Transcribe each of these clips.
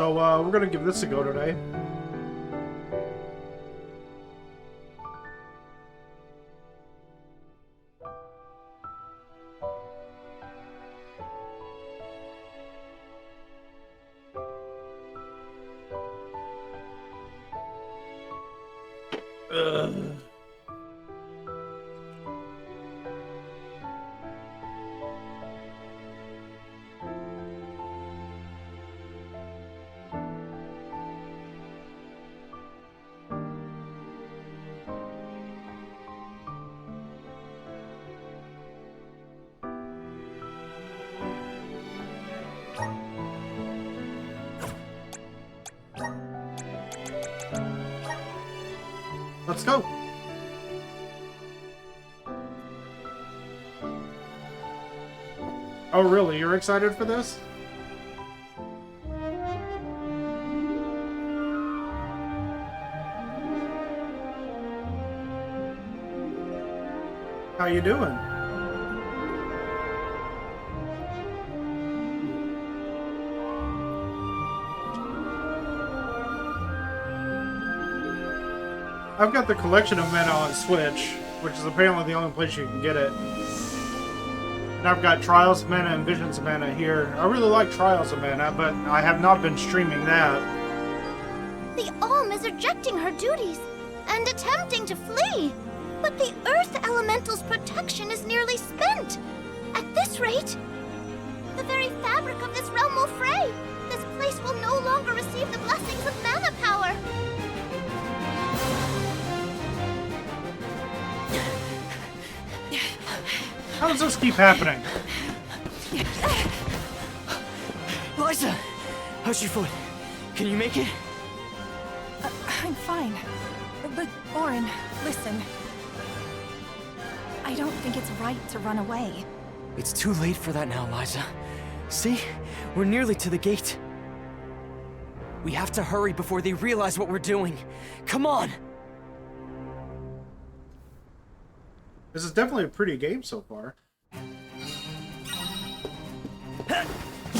So, we're gonna give this a go today. Ugh. Let's go. Oh, really? You're excited for this? How you doing? I've got the collection of mana on Switch, which is apparently the only place you can get it. And I've got Trials of Mana and Visions of Mana here. I really like Trials of Mana, but I have not been streaming that. The Alm is rejecting her duties and attempting to flee. But the Earth Elemental's protection is nearly spent. At this rate, the very fabric of this realm will fray. This place will no longer receive the blessings of mana power. How does this keep happening? Liza! How's your foot? Can you make it? I'm fine. But, Auron, listen. I don't think it's right to run away. It's too late for that now, Liza. See? We're nearly to the gate. We have to hurry before they realize what we're doing. Come on! This is definitely a pretty game so far.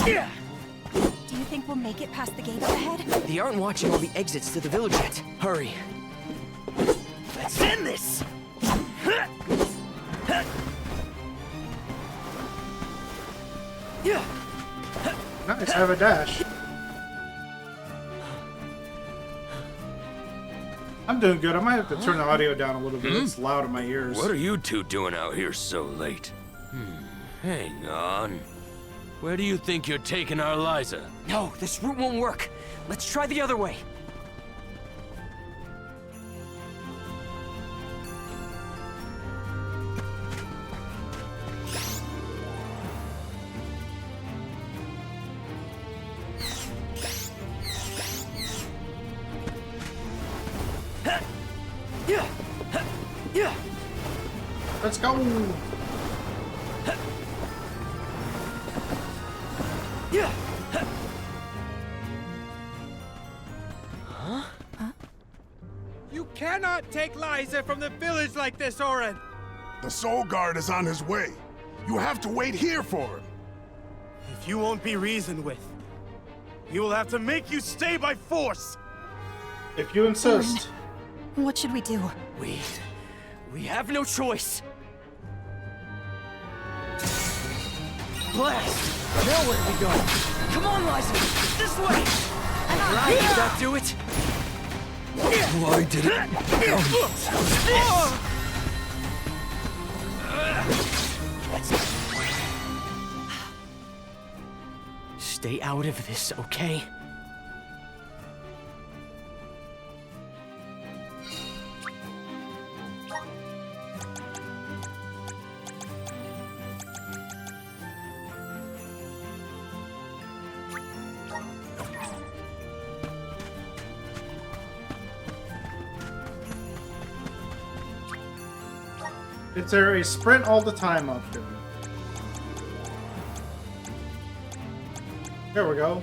Do you think we'll make it past the gate up ahead? They aren't watching all the exits to the village yet. Hurry. Let's end this! Nice, I have a dash. I'm doing good. I might have to turn the audio down a little bit. It's loud in my ears. What are you two doing out here so late? Hang on. Where do you think you're taking our Liza? No, this route won't work. Let's try the other way. Let's go! You cannot take Liza from the village like this, Auron! The Soul Guard is on his way. You have to wait here for him. If you won't be reasoned with, we will have to make you stay by force! If you insist. What should we do? We have no choice. Blast! Now where do we go? Come on, Liza! This way! Right, did that do it? Why did it Stay out of this, okay? Is there a sprint all the time option? There we go.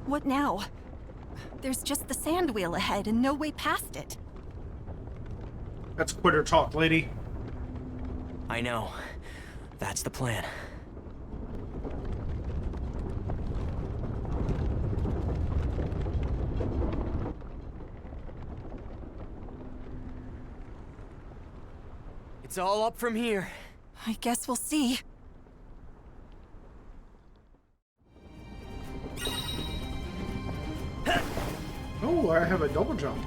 What now? There's just the sand wheel ahead and no way past it. That's quitter talk, lady. I know. That's the plan. It's all up from here. I guess we'll see. Oh, I have a double jump.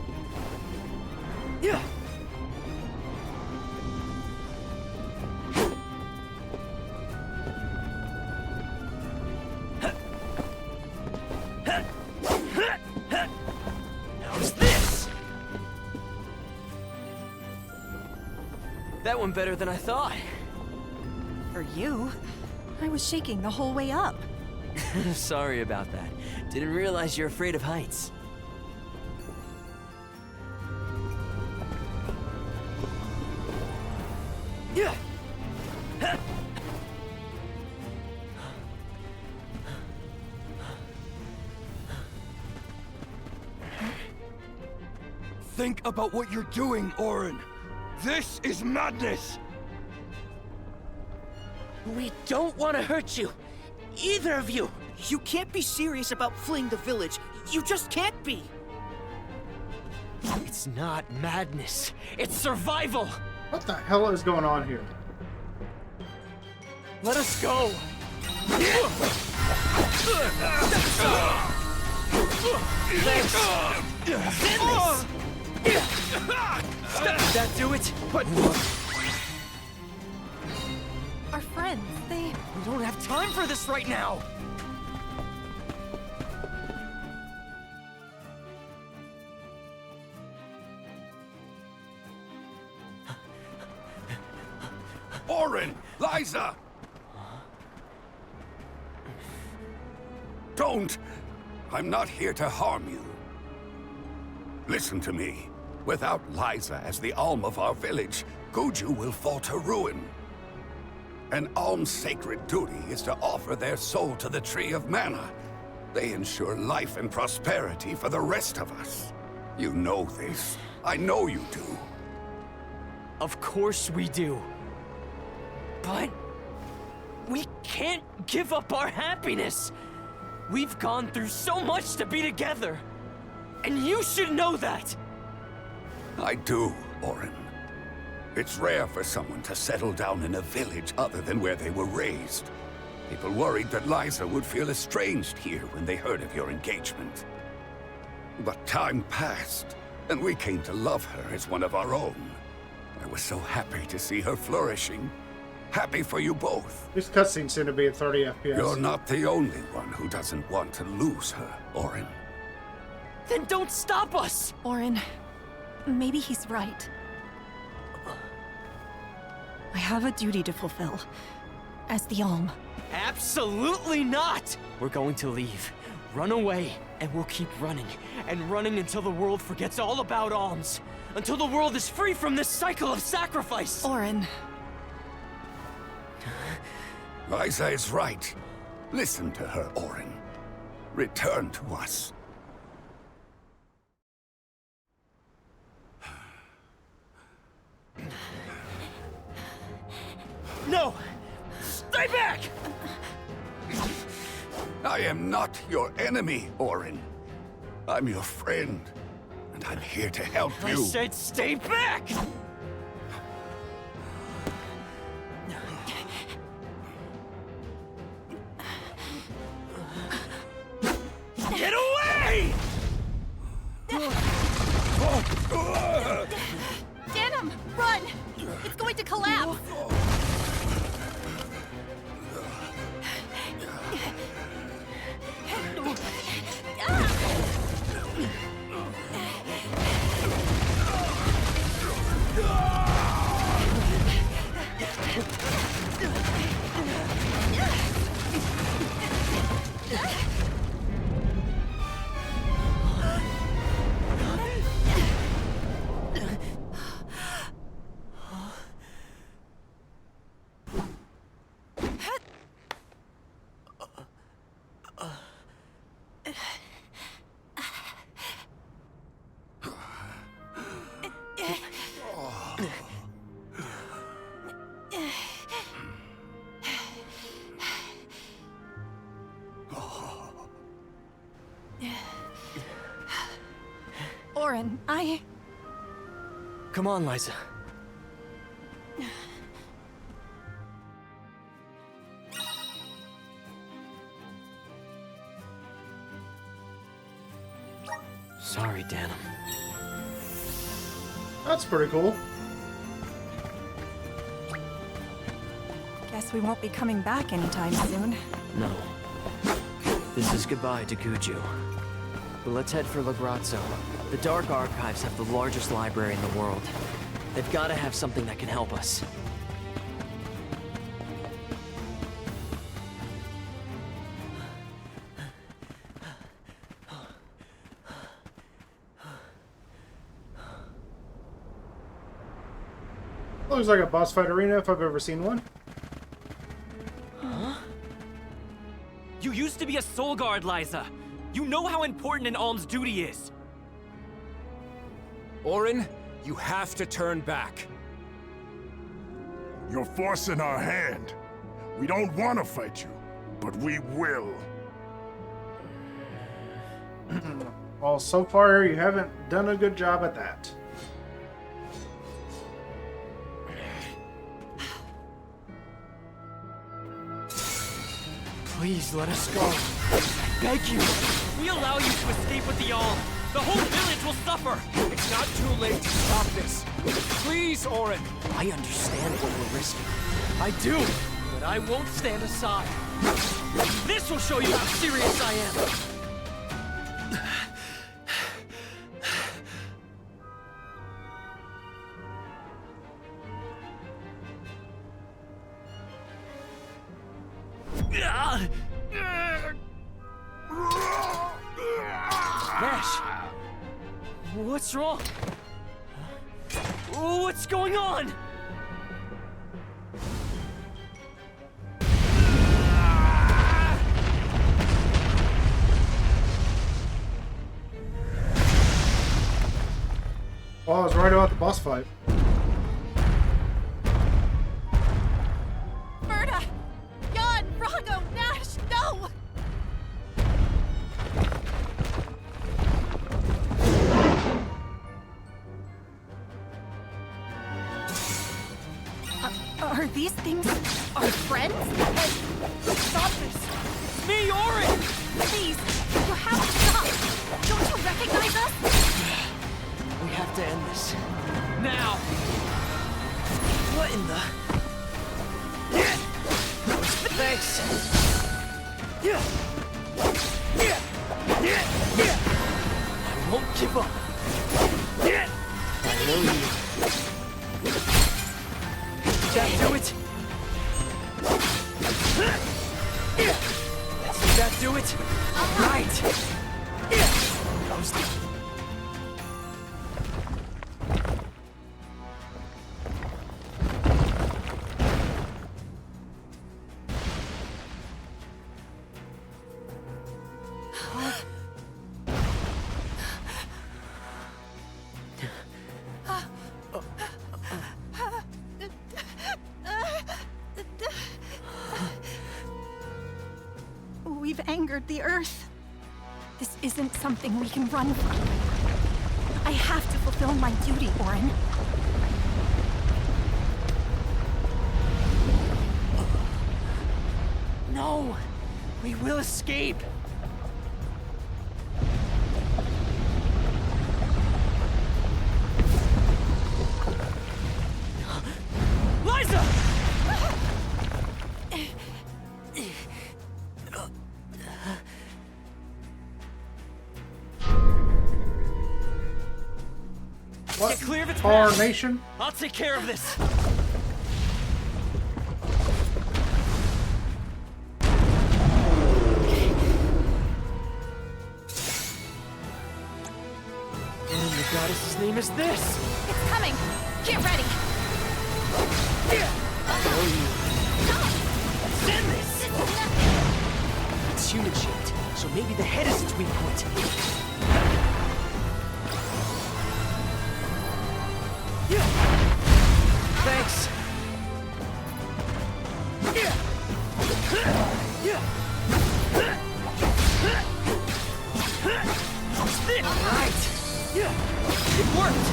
Yeah. How's this? That went better than I thought. For you, I was shaking the whole way up. Sorry about that. Didn't realize you're afraid of heights. Yeah. Think about what you're doing, Auron. This is madness! We don't want to hurt you. Either of you. You can't be serious about fleeing the village. You just can't be. It's not madness. It's survival. What the hell is going on here? Let us go. Did that do it? But Our friends, they... we don't have time for this right now. Auron! Liza! Don't! I'm not here to harm you. Listen to me. Without Liza as the Alm of our village, Guju will fall to ruin. An Alm's sacred duty is to offer their soul to the Tree of Mana. They ensure life and prosperity for the rest of us. You know this. I know you do. Of course we do. But we can't give up our happiness. We've gone through so much to be together. And you should know that. I do, Auron. It's rare for someone to settle down in a village other than where they were raised. People worried that Liza would feel estranged here when they heard of your engagement. But time passed, and we came to love her as one of our own. I was so happy to see her flourishing. Happy for you both. These cutscenes seem to be at 30 FPS. You're not the only one who doesn't want to lose her, Auron. Then don't stop us! Auron, maybe he's right. I have a duty to fulfill. As the Alm. Absolutely not! We're going to leave. Run away, and we'll keep running. And running until the world forgets all about alms. Until the world is free from this cycle of sacrifice! Auron. Liza is right. Listen to her, Auron. Return to us. No! Stay back! I am not your enemy, Auron. I'm your friend, and I'm here to help I you. said stay back! Get away! Ganem, run! It's going to collapse! Orin, Come on, Liza. Sorry, Danum. That's pretty cool. Guess we won't be coming back anytime soon. No. This is goodbye to Guju. But let's head for Lagrazzo. The Dark Archives have the largest library in the world. They've got to have something that can help us. Looks like a boss fight arena if I've ever seen one. You used to be a soul guard, Liza. You know how important an alm's duty is. Orin, you have to turn back. You're forcing our hand. We don't want to fight you, but we will. Well, so far you haven't done a good job at that. Please let us go. I beg you. If we allow you to escape with the alm, the whole village will suffer. It's not too late to stop this. Please, Orin. I understand what we're risking. I do, but I won't stand aside. This will show you how serious I am. Nash! What's wrong? What's going on? Oh, I was right about the boss fight. Berta! Jan! Rago! Nash! No! Are these things our friends? Stop this! It's me, Orin! Please! You have to stop! Don't you recognize us? We have to end this. Now! What in the... Thanks! I won't give up. I know you. Did that do it? Did that do it? Right! That was the... We've angered the Earth. This isn't something we can run from. I have to fulfill my duty, Orin. No! We will escape! Liza! What? Get clear of its Our path. nation? I'll take care of this. And the goddess's name is this! It's coming! Get ready! Send this! It's human-shaped, so maybe the head is its weak point. Thanks. Right. It worked!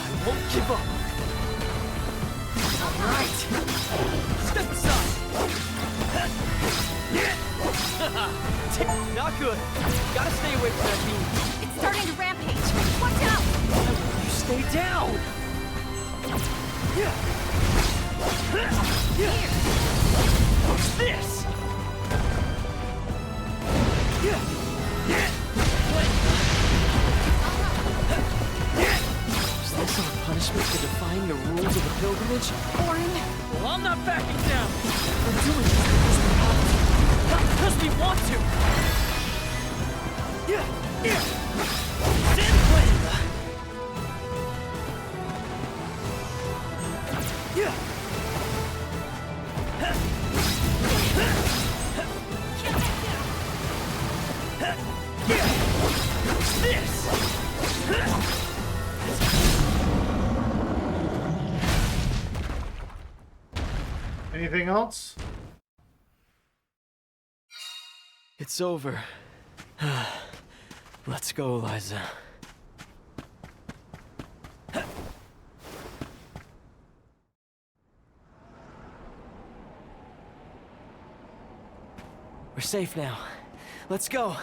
I won't give up. All right. Step aside. Not good. Gotta stay away from that beam. It's starting to rampage. Watch out! You stay down. What's this? Is this our punishment for defying the rules of the pilgrimage? Orin, Well, I'm not backing down. We're doing this because we want to. Zen plan. What's this? Anything else? It's over. Let's go, Liza. We're safe now. Let's go.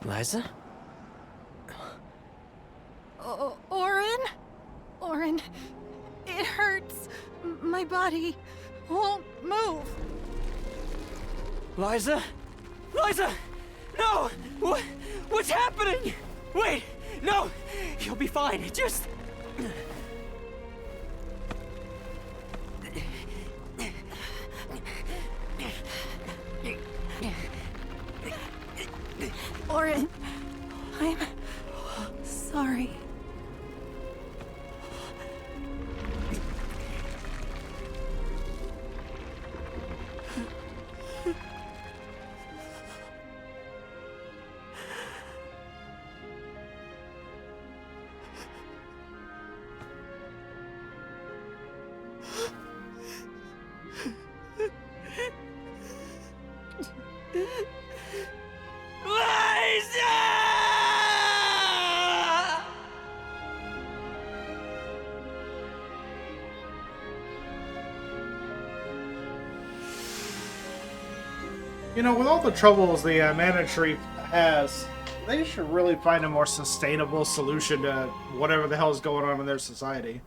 Liza? Orin? Orin, it hurts. My body won't move. Liza? Liza! No! What's happening? Wait! No! You'll be fine. Just... Orin, I'm sorry. Liza! You know, with all the troubles the Mana Tree has, they should really find a more sustainable solution to whatever the hell is going on in their society.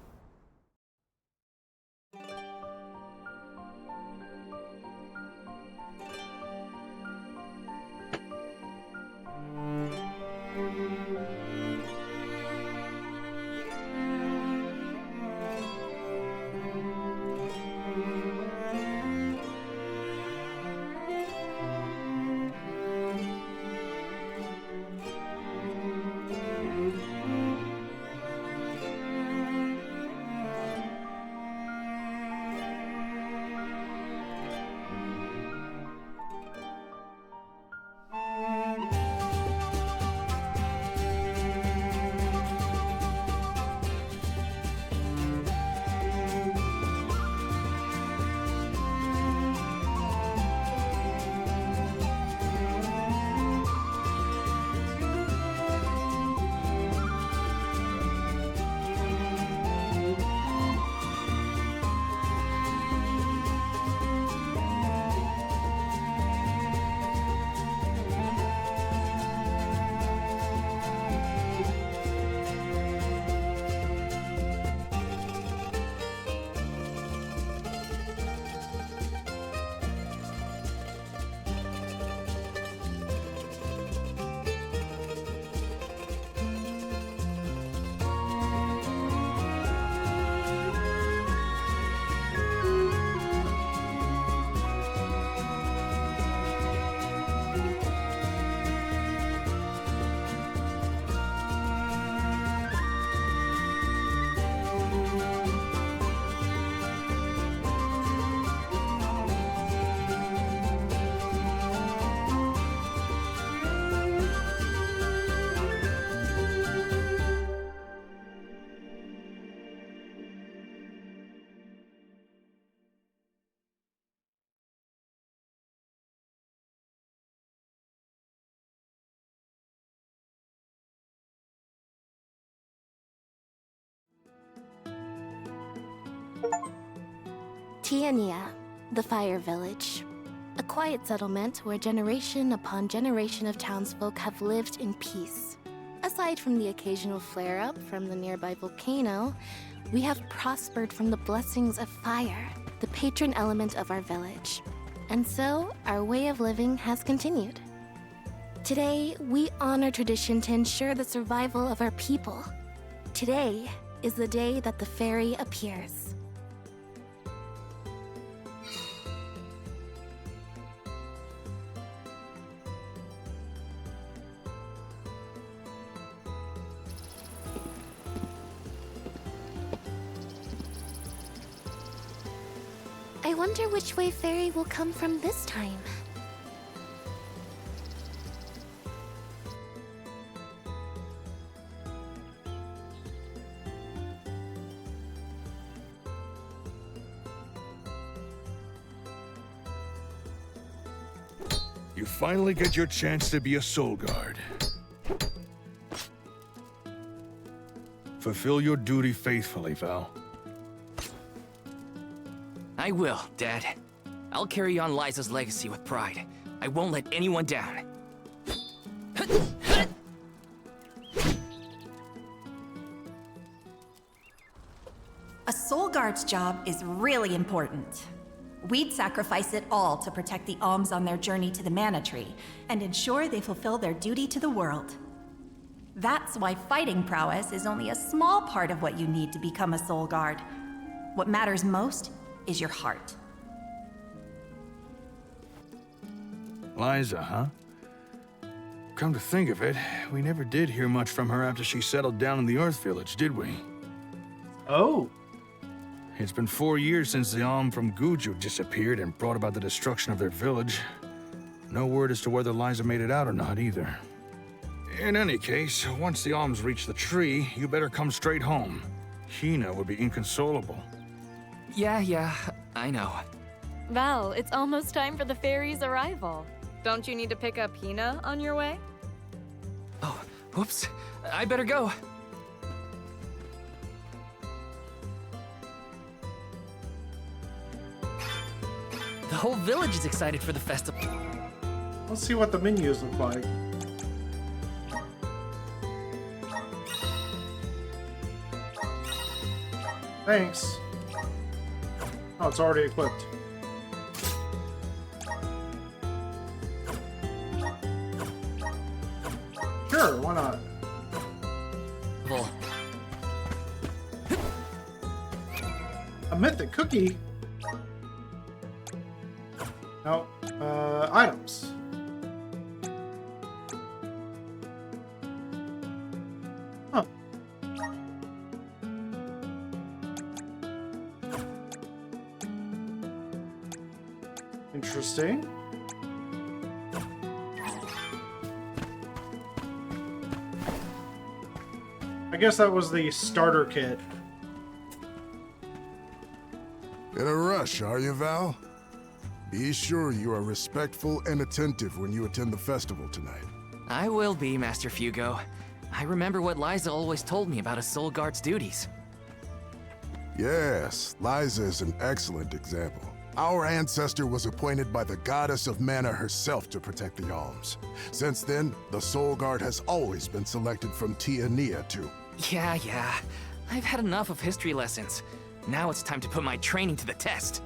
Tiania, the Fire Village. A quiet settlement where generation upon generation of townsfolk have lived in peace. Aside from the occasional flare-up from the nearby volcano, we have prospered from the blessings of fire, the patron element of our village. And so, our way of living has continued. Today, we honor tradition to ensure the survival of our people. Today is the day that the fairy appears. I wonder which way Fairy will come from this time. You finally get your chance to be a Soul Guard. Fulfill your duty faithfully, Val. I will, Dad. I'll carry on Liza's legacy with pride. I won't let anyone down. A Soul Guard's job is really important. We'd sacrifice it all to protect the Alms on their journey to the Mana Tree and ensure they fulfill their duty to the world. That's why fighting prowess is only a small part of what you need to become a Soul Guard. What matters most is your heart. Liza, huh? Come to think of it, we never did hear much from her after she settled down in the Earth Village, did we? Oh. It's been 4 years since the Alm from Guju disappeared and brought about the destruction of their village. No word as to whether Liza made it out or not, either. In any case, once the Alms reach the tree, you better come straight home. Hina would be inconsolable. Yeah, I know. Val, it's almost time for the fairy's arrival. Don't you need to pick up Hina on your way? Oh, whoops. I better go. The whole village is excited for the festival. Let's see what the menus look like. Thanks. Oh, it's already equipped. Sure, why not? A mythic cookie? No. Items. Huh. Interesting. I guess that was the starter kit. In a rush, are you, Val? Be sure you are respectful and attentive when you attend the festival tonight. I will be, Master Fugo. I remember what Liza always told me about a Soul Guard's duties. Yes, Liza is an excellent example. Our ancestor was appointed by the goddess of mana herself to protect the Alms. Since then, the Soul Guard has always been selected from Tiania too. Yeah. I've had enough of history lessons. Now it's time to put my training to the test.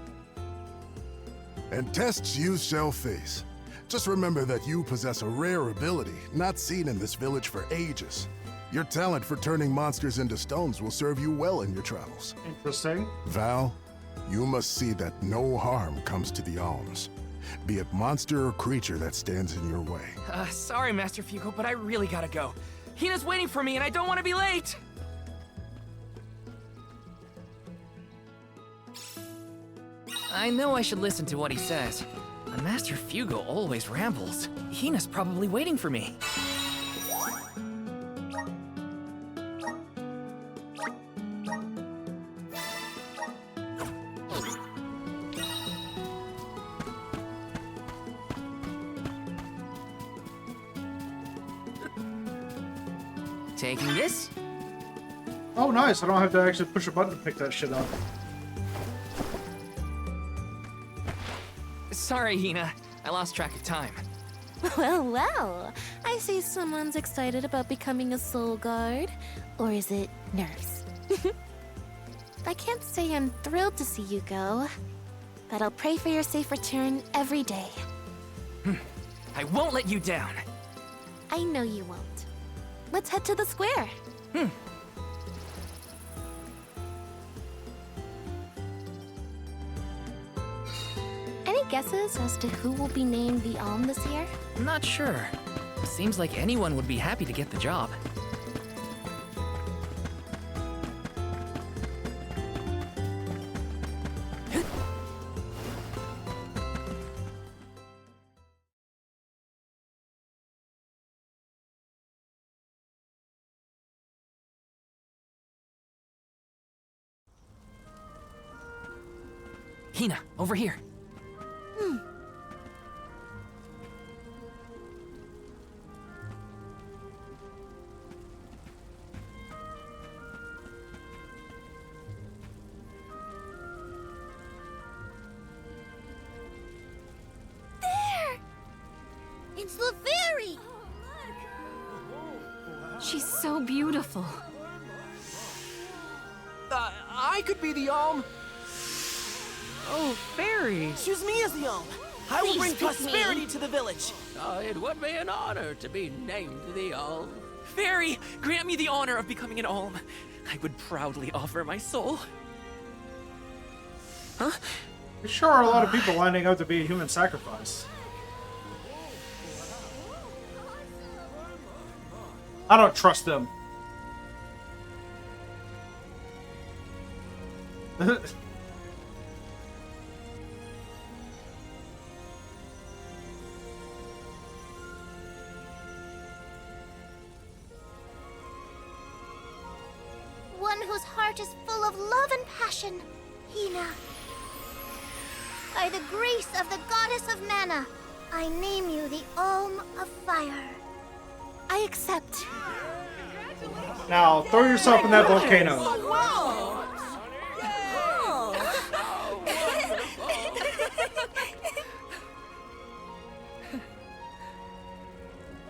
And tests you shall face. Just remember that you possess a rare ability not seen in this village for ages. Your talent for turning monsters into stones will serve you well in your travels. Interesting. Val, you must see that no harm comes to the Alms, be it monster or creature that stands in your way. Sorry, Master Fugo, but I really gotta go. Hina's waiting for me and I don't want to be late! I know I should listen to what he says. But Master Fugo always rambles. Hina's probably waiting for me. Taking this? Oh, nice. I don't have to actually push a button to pick that shit up. Sorry, Hina. I lost track of time. Well, well. I see someone's excited about becoming a soul guard. Or is it nerves? I can't say I'm thrilled to see you go, but I'll pray for your safe return every day. I won't let you down. I know you won't. Let's head to the square. Any guesses as to who will be named the Alm this year? I'm not sure. Seems like anyone would be happy to get the job. Hina, over here. It's the fairy! She's so beautiful. I could be the Alm. Oh, fairies! Choose me as the Alm. I will Please bring pick me. prosperity to the village. It would be an honor to be named the Alm. Fairy, grant me the honor of becoming an Alm. I would proudly offer my soul. There sure are a lot of people lining up to be a human sacrifice. I don't trust them. One whose heart is full of love and passion, Hina. By the grace of the goddess of mana, I name you the Alm of Fire. I accept. Now, throw yourself in that volcano.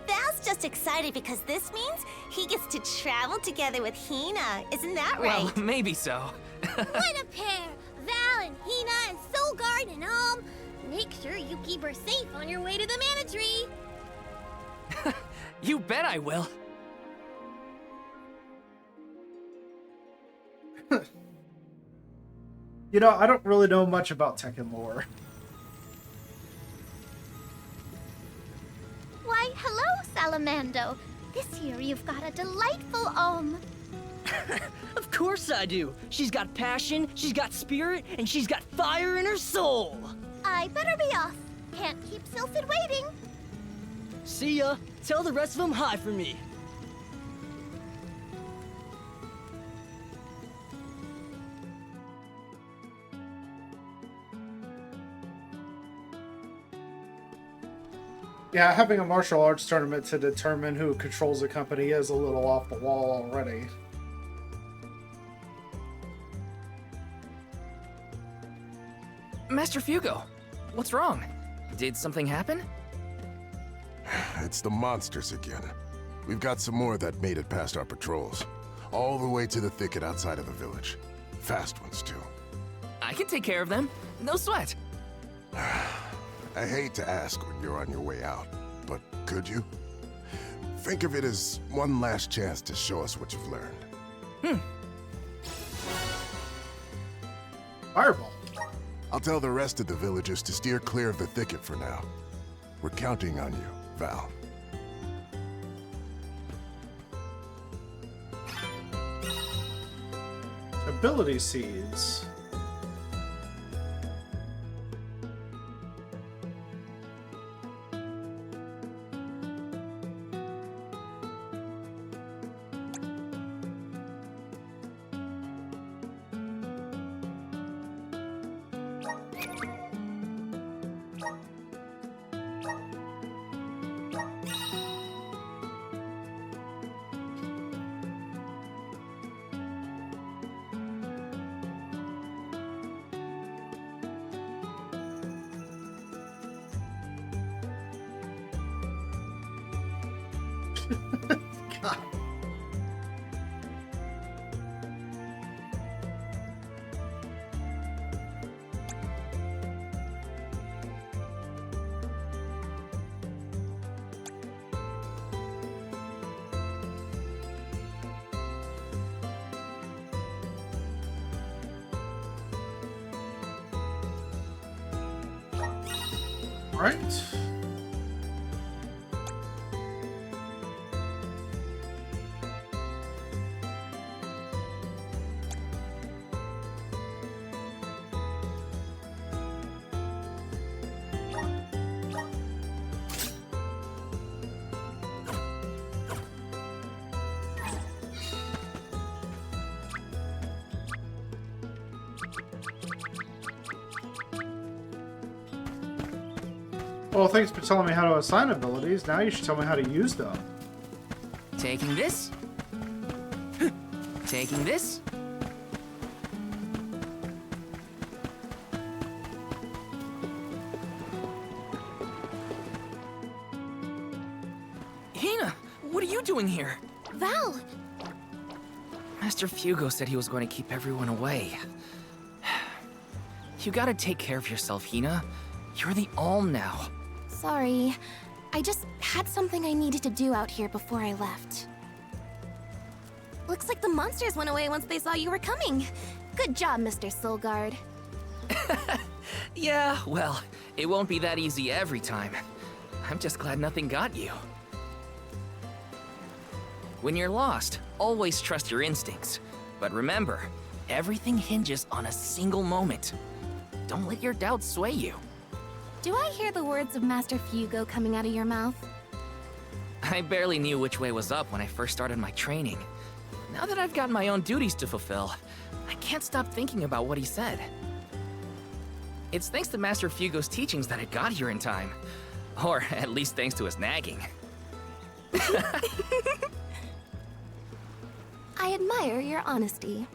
Val's just excited because this means he gets to travel together with Hina. Isn't that right? Well, maybe so. What a pair! Val and Hina and Soulguard and Alm. Make sure you keep her safe on your way to the Mana Tree. You bet I will. You know, I don't really know much about Tekken lore. Why, hello, Salamando. This year you've got a delightful Alm. Of course I do. She's got passion, she's got spirit, and she's got fire in her soul. I better be off. Can't keep Sylphid waiting. See ya. Tell the rest of them hi for me. Yeah, having a martial arts tournament to determine who controls the company is a little off the wall already. Master Fugo, what's wrong? Did something happen? It's the monsters again. We've got some more that made it past our patrols. All the way to the thicket outside of the village. Fast ones, too. I can take care of them. No sweat. I hate to ask when you're on your way out, but could you? Think of it as one last chance to show us what you've learned. Fireball. I'll tell the rest of the villagers to steer clear of the thicket for now. We're counting on you, Val. Ability seeds. God. Right. Well, thanks for telling me how to assign abilities. Now you should tell me how to use them. Taking this. Taking this. Hina, what are you doing here? Val! Master Fugo said he was going to keep everyone away. You gotta take care of yourself, Hina. You're the Alm now. Sorry. I just had something I needed to do out here before I left. Looks like the monsters went away once they saw you were coming. Good job, Mr. Soulguard. Yeah, well, it won't be that easy every time. I'm just glad nothing got you. When you're lost, always trust your instincts. But remember, everything hinges on a single moment. Don't let your doubts sway you. Do I hear the words of Master Fugo coming out of your mouth? I barely knew which way was up when I first started my training. Now that I've got my own duties to fulfill, I can't stop thinking about what he said. It's thanks to Master Fugo's teachings that I got here in time. Or at least thanks to his nagging. I admire your honesty.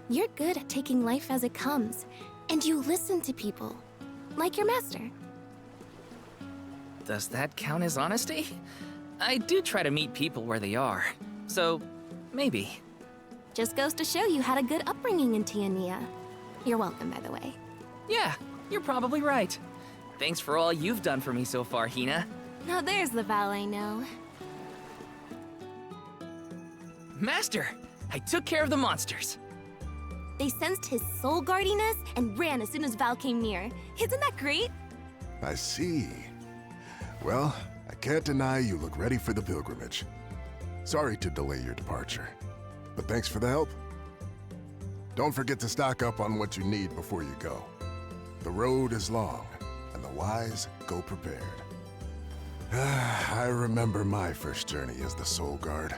You're good at taking life as it comes, and you listen to people, like your master. Does that count as honesty? I do try to meet people where they are, so maybe. Just goes to show you had a good upbringing in Tiania. You're welcome, by the way. Yeah, you're probably right. Thanks for all you've done for me so far, Hina. Now there's the Val I know. Master, I took care of the monsters. They sensed his soul guardiness and ran as soon as Val came near. Isn't that great? I see. Well, I can't deny you look ready for the pilgrimage. Sorry to delay your departure, but thanks for the help. Don't forget to stock up on what you need before you go. The road is long, and the wise go prepared. I remember my first journey as the Soul Guard.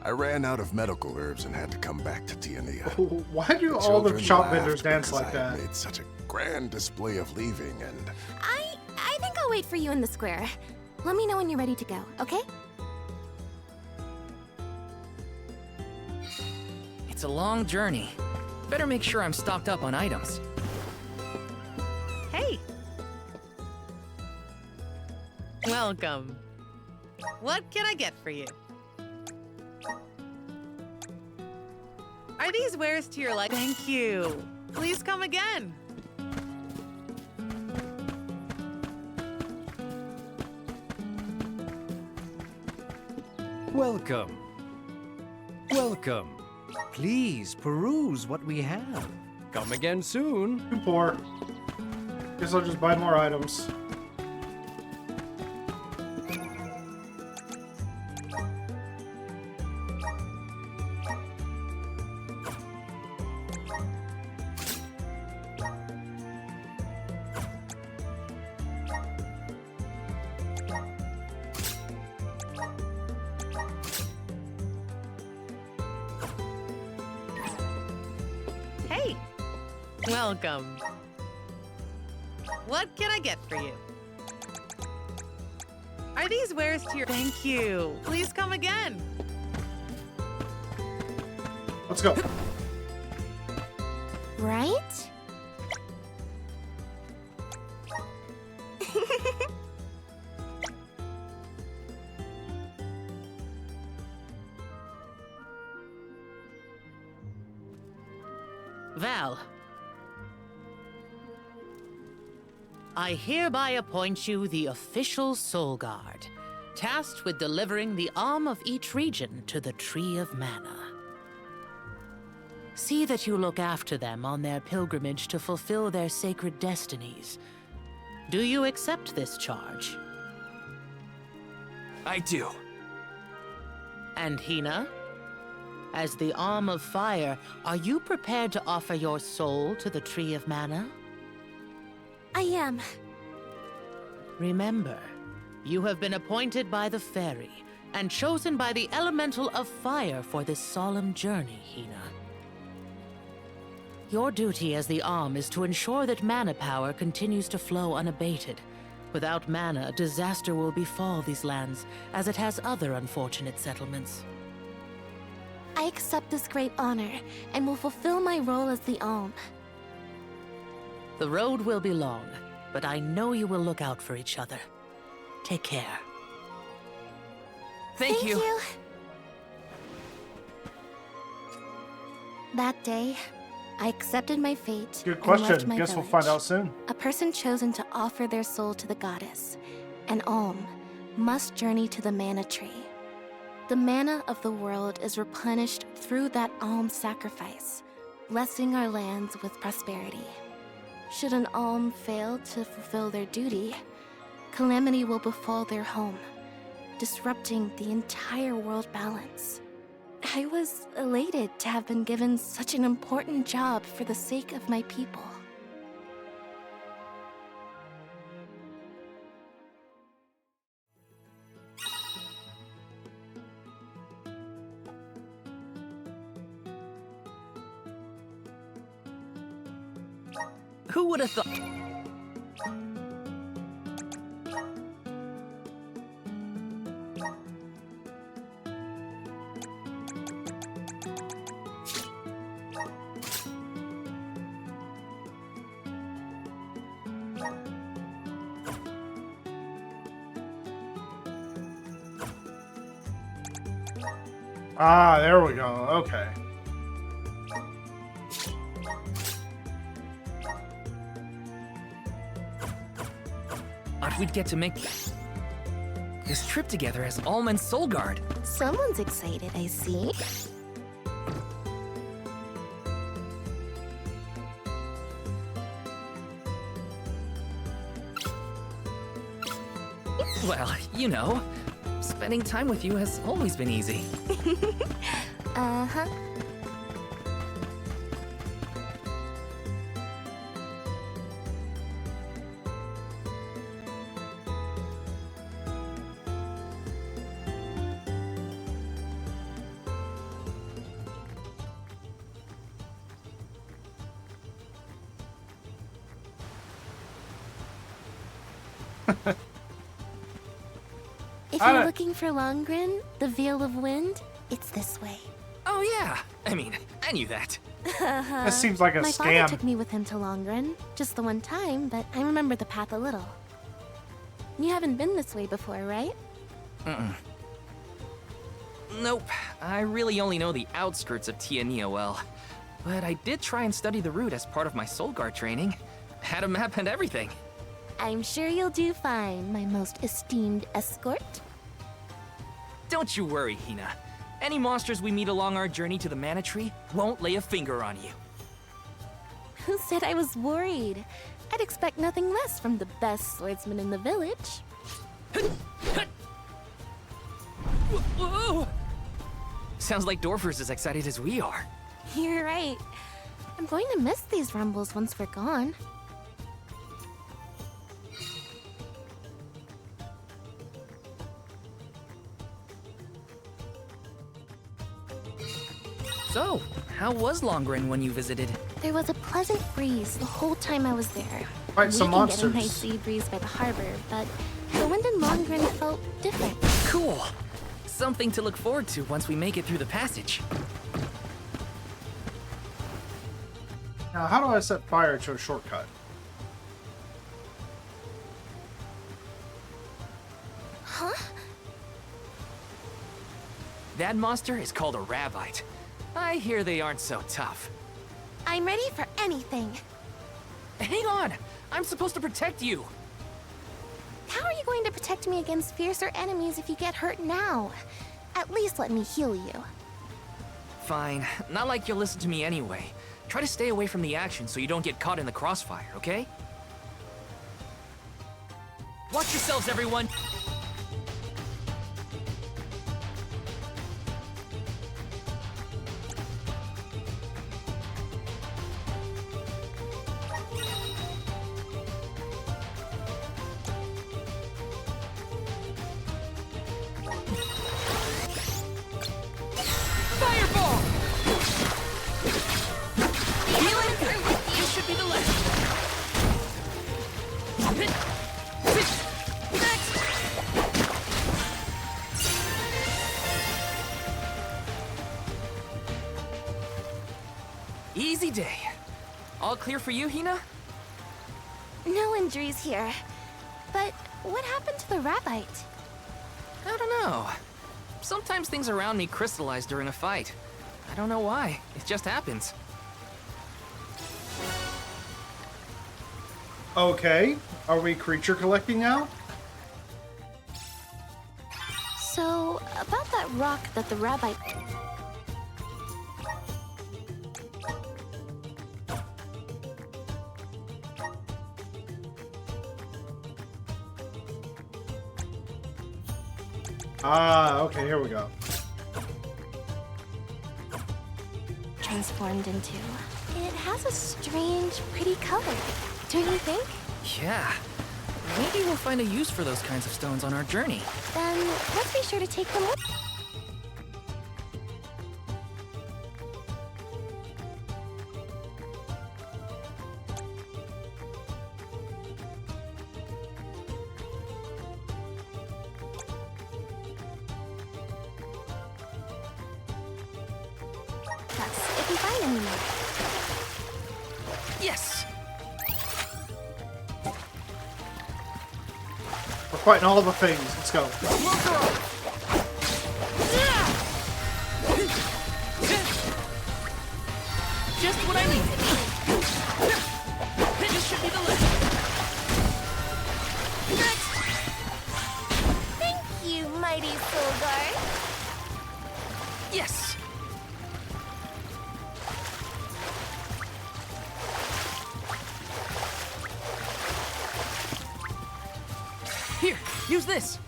I ran out of medical herbs and had to come back to Tiania. Why do all the shop vendors dance like that? I made such a grand display of leaving, and I think I'll wait for you in the square. Let me know when you're ready to go, okay? It's a long journey. Better make sure I'm stocked up on items. Hey! Welcome. What can I get for you? Are these wares to your liking? Thank you. Please come again. Welcome. Welcome. Please peruse what we have. Come again soon. Too poor. Guess I'll just buy more items. Hey! Welcome. What can I get for you? Are these wares to your... Thank you. Please come again. Let's go. Right? Val. I hereby appoint you the official Soul Guard, tasked with delivering the arm of each region to the Tree of Mana. See that you look after them on their pilgrimage to fulfill their sacred destinies. Do you accept this charge? I do. And Hina? As the Arm of Fire, are you prepared to offer your soul to the Tree of Mana? I am. Remember, you have been appointed by the Fairy and chosen by the Elemental of Fire for this solemn journey, Hina. Your duty as the Arm is to ensure that mana power continues to flow unabated. Without mana, disaster will befall these lands, as it has other unfortunate settlements. I accept this great honor and will fulfill my role as the Alm. The road will be long, but I know you will look out for each other. Take care. Thank you. That day, I accepted my fate. Good and left question. my Guess we'll find village. out soon. A person chosen to offer their soul to the goddess, an Alm, must journey to the mana tree. The mana of the world is replenished through that Alm sacrifice, blessing our lands with prosperity. Should an Alm fail to fulfill their duty, calamity will befall their home, disrupting the entire world balance. I was elated to have been given such an important job for the sake of my people. Who would have thought? Ah, there we go. Okay. Thought we'd get to make this trip together as Alm and Soul Guard. Someone's excited, I see. Well, you know, spending time with you has always been easy. Uh-huh. If you're looking for Longren, the Veil of Wind, it's this way. Oh yeah, I mean, I knew that. This seems like a My scam. father took me with him to Longren, just the one time, but I remember the path a little. You haven't been this way before, right? Nope, I really only know the outskirts of Tiania well. But I did try and study the route as part of my Soul Guard training. Had a map and everything. I'm sure you'll do fine, my most esteemed escort. Don't you worry, Hina. Any monsters we meet along our journey to the Mana Tree won't lay a finger on you. Who said I was worried? I'd expect nothing less from the best swordsman in the village. Whoa! Sounds like Dorfer's as excited as we are. You're right. I'm going to miss these rumbles once we're gone. So, how was Longren when you visited? There was a pleasant breeze the whole time I was there. Fight some We can get monsters. a nice sea breeze by the harbor, but the wind in Longren felt different. Cool! Something to look forward to once we make it through the passage. Now, how do I set fire to a shortcut? Huh? That monster is called a Rabbite. I hear they aren't so tough. I'm ready for anything. Hang on! I'm supposed to protect you! How are you going to protect me against fiercer enemies if you get hurt now? At least let me heal you. Fine. Not like you'll listen to me anyway. Try to stay away from the action so you don't get caught in the crossfire, okay? Watch yourselves, everyone! Fireball! Healing through! You should be the last. Easy day. All clear for you, Hina? No injuries here. But what happened to the rabbite? I don't know. Sometimes things around me crystallize during a fight. I don't know why. It just happens. Okay, are we creature collecting now? So, about that rock that the rabbite... Ah, okay, here we go. transformed into. It has a strange, pretty color. Don't you think? Yeah. Maybe we'll find a use for those kinds of stones on our journey. Then let's be sure to take them with. If we find any more. Yes! We're fighting all the things. Let's go. Just what I needed. This should be the list. Thank you, mighty Soul Guard. Yes! Here, use this.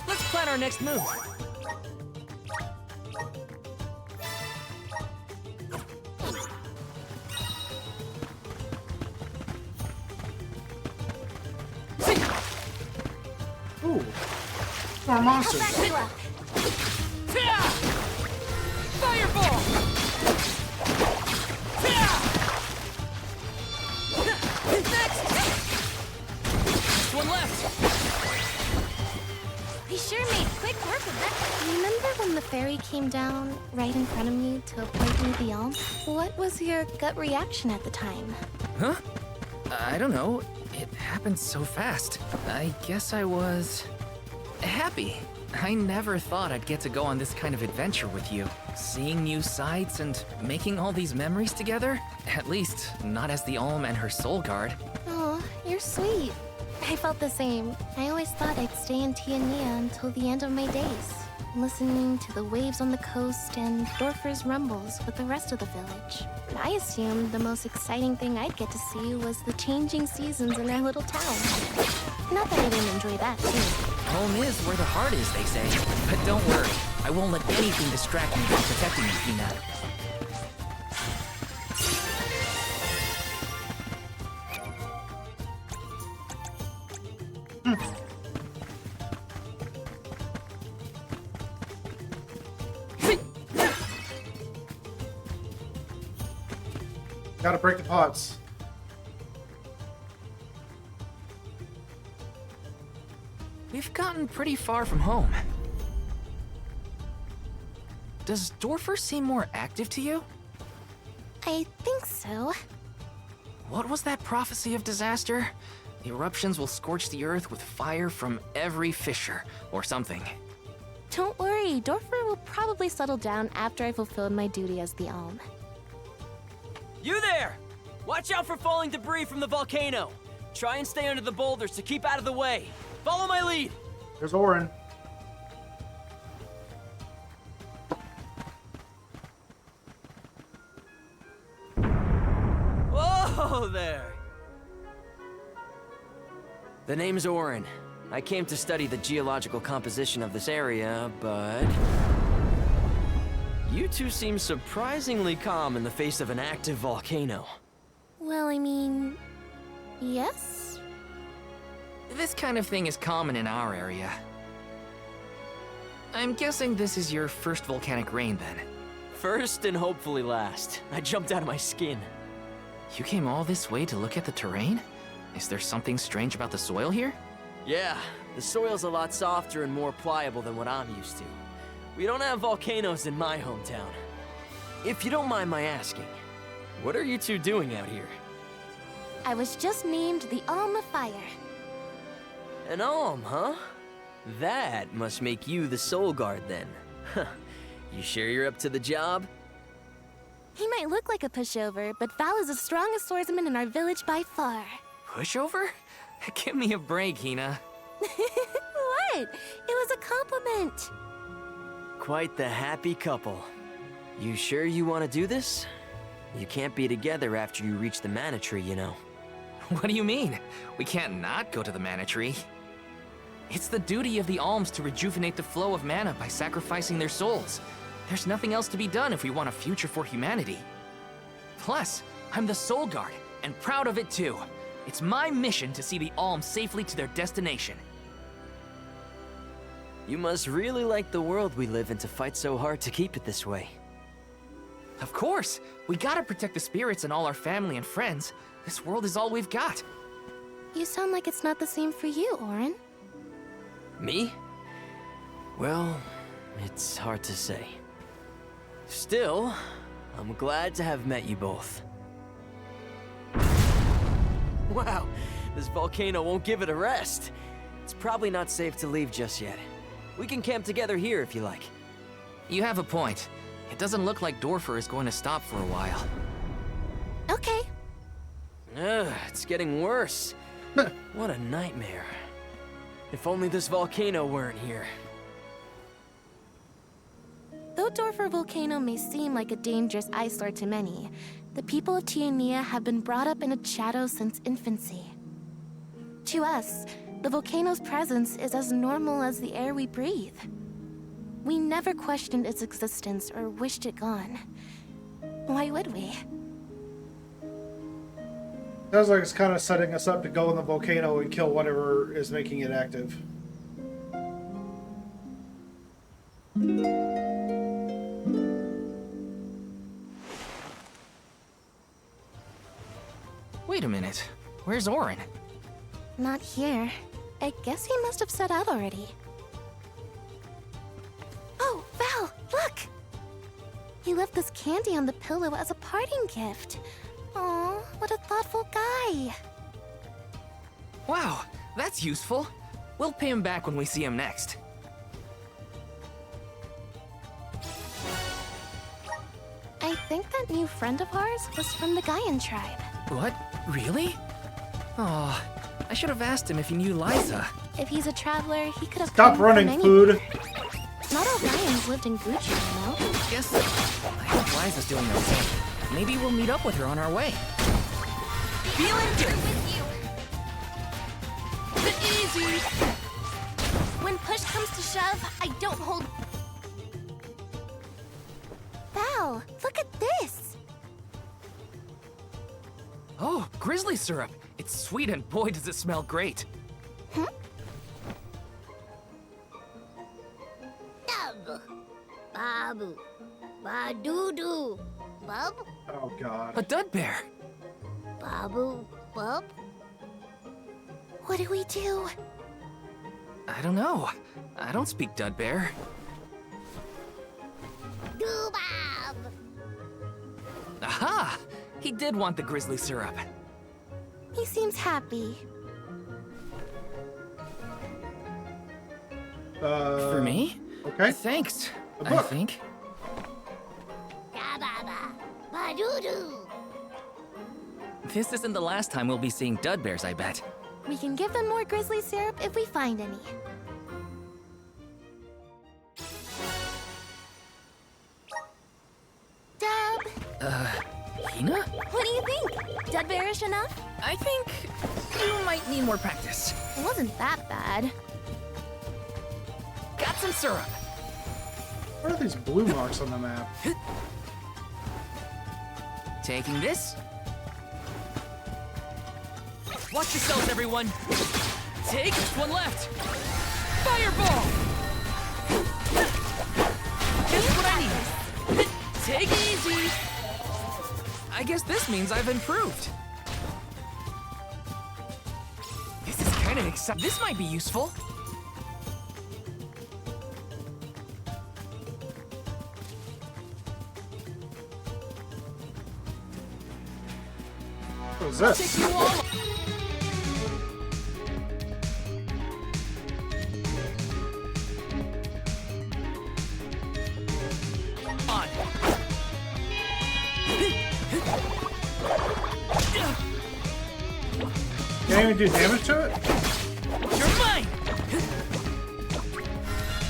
Let's plan our next move. Ooh, more monsters. I'll back you up. Fireball! Next one left. We sure made quick work of that. Remember when the fairy came down right in front of me to appoint me the Alm? What was your gut reaction at the time? Huh? I don't know. It happened so fast. I guess I was... happy. I never thought I'd get to go on this kind of adventure with you. Seeing new sights and making all these memories together? At least, not as the Alm and her soul guard. Oh, you're sweet. I felt the same. I always thought I'd stay in Tiania until the end of my days, listening to the waves on the coast and Dorfer's rumbles with the rest of the village. I assumed the most exciting thing I'd get to see was the changing seasons in our little town. Not that I didn't enjoy that, too. Home is where the heart is, they say. But don't worry, I won't let anything distract me from protecting you, Hina. Gotta break the pots. We've gotten pretty far from home. Does Dorfer seem more active to you? I think so. What was that prophecy of disaster? Eruptions will scorch the earth with fire from every fissure, or something. Don't worry, Dorfer will probably settle down after I fulfilled my duty as the Alm. You there! Watch out for falling debris from the volcano. Try and stay under the boulders to keep out of the way. Follow my lead. There's Orin. Whoa there! The name's Orin. I came to study the geological composition of this area, but... You two seem surprisingly calm in the face of an active volcano. Well, I mean... yes? This kind of thing is common in our area. I'm guessing this is your first volcanic rain, then. First and hopefully last. I jumped out of my skin. You came all this way to look at the terrain? Is there something strange about the soil here? Yeah, the soil's a lot softer and more pliable than what I'm used to. We don't have volcanoes in my hometown. If you don't mind my asking, what are you two doing out here? I was just named the Alm of Fire. An Alm, huh? That must make you the Soul Guard then. You sure you're up to the job? He might look like a pushover, but Val is the strongest swordsman in our village by far. Pushover? Give me a break, Hina. What? It was a compliment. Quite the happy couple. You sure you want to do this? You can't be together after you reach the Mana Tree, you know. What do you mean? We can't not go to the Mana Tree. It's the duty of the Alms to rejuvenate the flow of mana by sacrificing their souls. There's nothing else to be done if we want a future for humanity. Plus, I'm the Soul Guard, and proud of it too. It's my mission to see the Alms safely to their destination. You must really like the world we live in to fight so hard to keep it this way. Of course! We gotta protect the spirits and all our family and friends. This world is all we've got. You sound like it's not the same for you, Orin. Me? Well, it's hard to say. Still, I'm glad to have met you both. Wow, this volcano won't give it a rest. It's probably not safe to leave just yet. We can camp together here if you like. You have a point. It doesn't look like Dorfer is going to stop for a while. Okay. Ugh, it's getting worse. What a nightmare. If only this volcano weren't here. Though Dorfer Volcano may seem like a dangerous eyesore to many, the people of Tiania have been brought up in its shadow since infancy. To us, the volcano's presence is as normal as the air we breathe. We never questioned its existence or wished it gone. Why would we? Sounds like it's kind of setting us up to go in the volcano and kill whatever is making it active. Wait a minute. Where's Orin? Not here. I guess he must have set out already. Oh, Val, look! He left this candy on the pillow as a parting gift. Aw, what a thoughtful guy. Wow, that's useful. We'll pay him back when we see him next. I think that new friend of ours was from the Gaian tribe. What? Really? Oh, I should have asked him if he knew Liza. If he's a traveler, he could have Stop come running, from food. Not all Gaians lived in Gucci, you know? Guess I hope Liza's doing okay. Maybe we'll meet up with her on our way. Feeling good with you. Easy. When push comes to shove, I don't hold. Val, look at this. Oh, grizzly syrup. It's sweet and boy does it smell great. Babu. Ba-doo-doo. Bub? Oh, God. A dud bear. Babu. Bub? What do we do? I don't know. I don't speak dud bear. Doo-bab. Aha! He did want the grizzly syrup. He seems happy. For me? Okay. Thanks, A I book. think. Da-ba-ba. Ba-doo-doo. This isn't the last time we'll be seeing dud bears, I bet. We can give them more grizzly syrup if we find any. Dub! Hina? What do you think? Dud bearish enough? I think you might need more practice. It wasn't that bad. Got some syrup. What are these blue marks on the map? Taking this. Watch yourselves, everyone. Take this one left. Fireball! Just what I need. Take it easy. I guess this means I've improved. This is kind of exciting. This might be useful. What is this? Take you all. On. Can't even do damage to it? You're mine.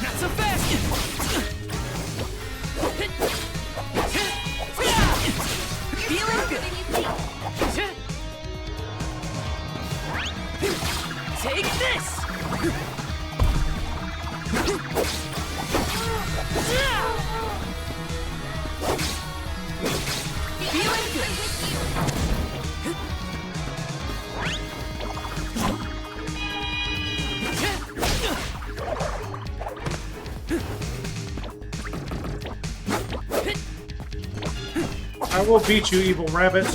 Not so fast. Feeling good. Take this. Feeling good. I will beat you, evil rabbit.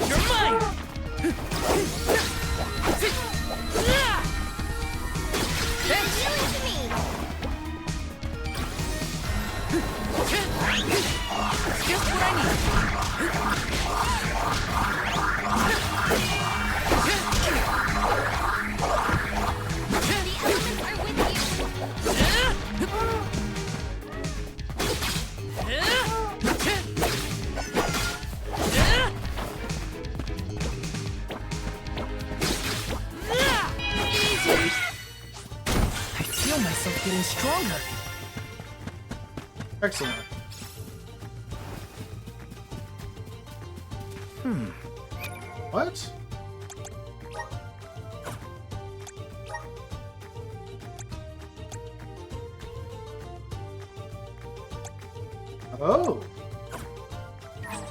You're mine. Just what I need. I feel myself getting stronger. Excellent. What? Oh.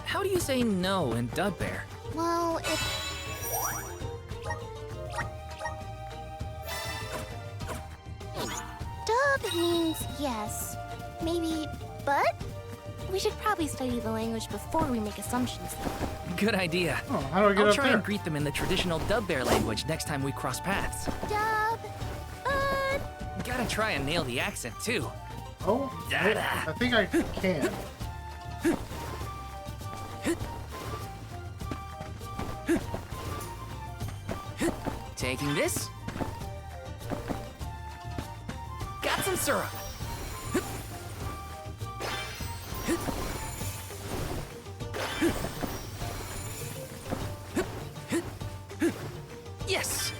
How do you say no in Dud Bear? Well, if... Dub means yes. Maybe but? We should probably study the language before we make assumptions, though. Good idea. Oh, how do I get I'll up try there? and greet them in the traditional Dub Bear language next time we cross paths. Dub! Gotta try and nail the accent, too. Oh, I think I can. Taking this. Got some syrup. Yes.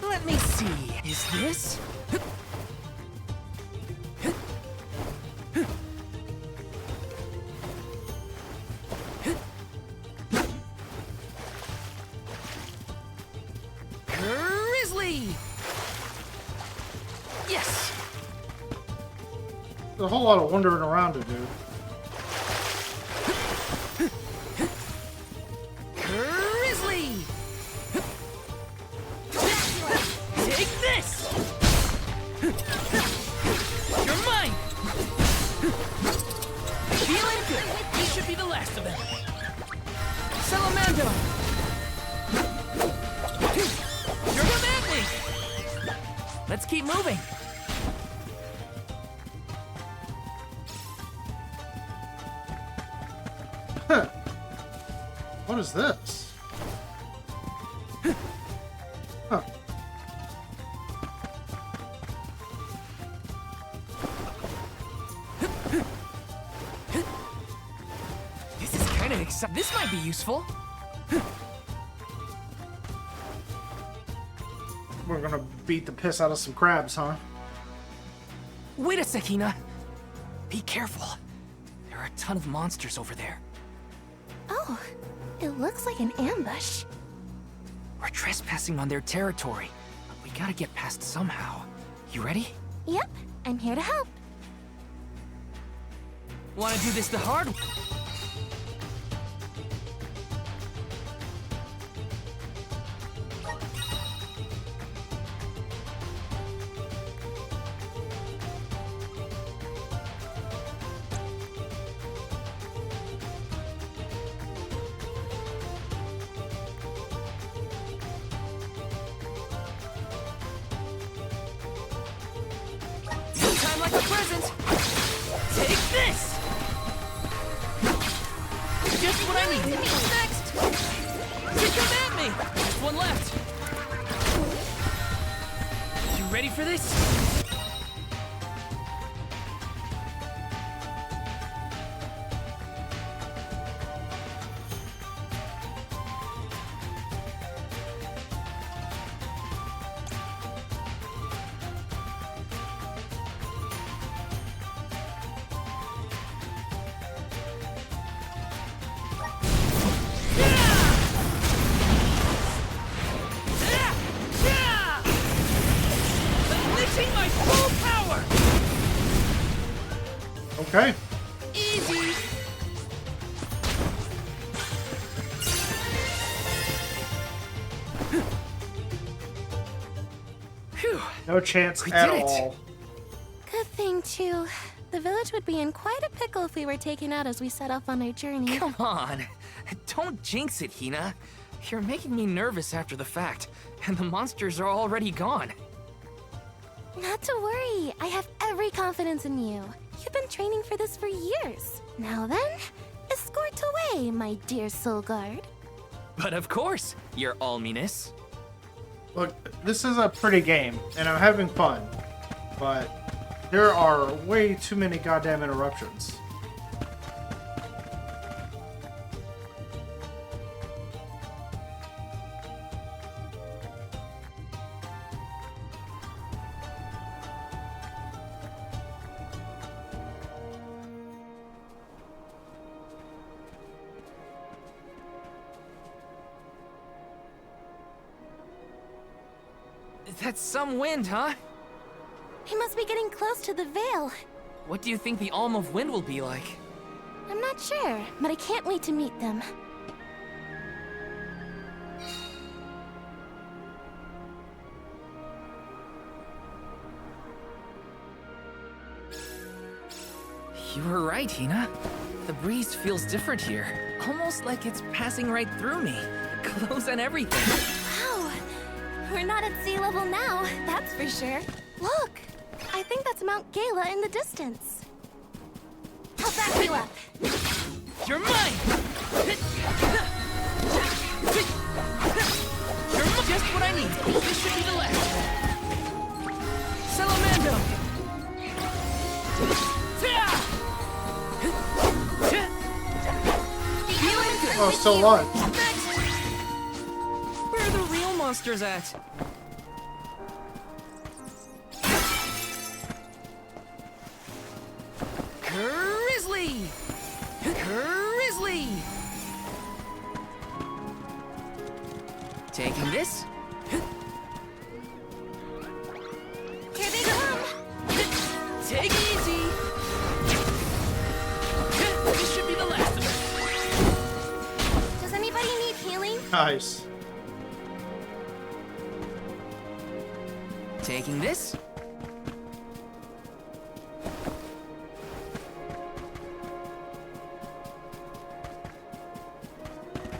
Let me see. Is this? Grizzly! Yes! There's a whole lot of wandering around to do. Grizzly! Take this. You're mine. Feeling good. This should be the last of them. Salamando! You're come at me. Let's keep moving. Huh. What is this? Huh. This is kind of exciting. This might be useful. We're gonna beat the piss out of some crabs, huh? Wait a sec, Hina. Be careful. There are a ton of monsters over there. Oh, it looks like an ambush. We're trespassing on their territory, but we gotta get past somehow. You ready? Yep, I'm here to help. Wanna do this the hard way? Time like a present! Take this! Just what I need! Next! Come at me! Just one left! You ready for this? Unleashing my full power! Okay. Easy! Phew. No chance We at did it. all. Good thing, too. The village would be in quite a pickle if we were taken out as we set off on our journey. Come on. Don't jinx it, Hina. You're making me nervous after the fact, and the monsters are already gone. Not to worry. I have every confidence in you. You've been training for this for years. Now then, escort away, my dear Soul Guard. But of course, your alminess. Look, this is a pretty game, and I'm having fun, but there are way too many goddamn interruptions. That's some wind, huh? We must be getting close to the Veil. What do you think the Alm of Wind will be like? I'm not sure, but I can't wait to meet them. You were right, Hina. The breeze feels different here. Almost like it's passing right through me. Clothes and everything. Wow! We're not at sea level now, that's for sure. Look! I think that's Mount Gala in the distance. I'll back you up. You're mine! You're just what I need. This should be the last. Salamando! Oh, still alive. Where are the real monsters at? Grizzly! Grizzly! Taking this? Here they come! Take it easy! This should be the last of it. Does anybody need healing? Nice. Taking this?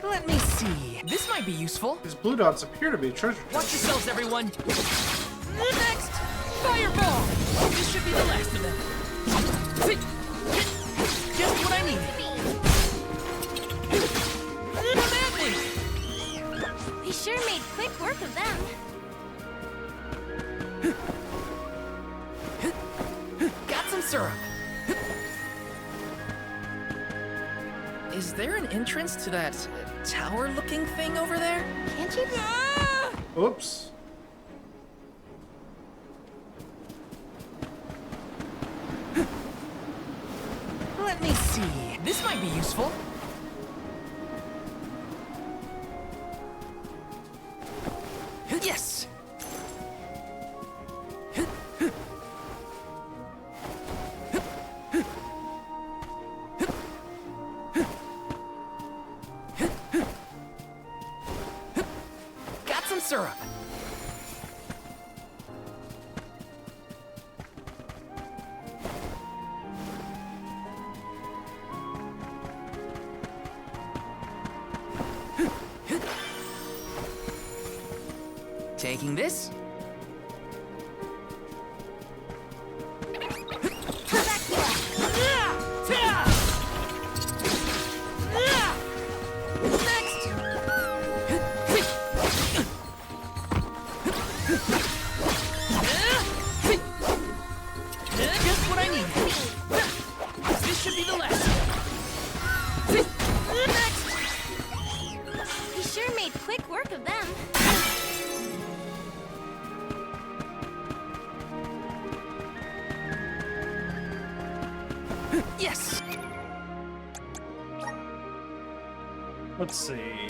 Let me see. This might be useful. These blue dots appear to be treasure Watch chests. yourselves, everyone. Next, fireball. This should be the last of them. Just what I need. Come at me. We sure made quick work of them. Got some syrup. Is there an entrance to that tower-looking thing over there? Can't you? Oops. Let me see. This might be useful. Yes! Got some syrup. Taking this. Just what I need. This should be the last. He sure made quick work of them. Yes. Let's see.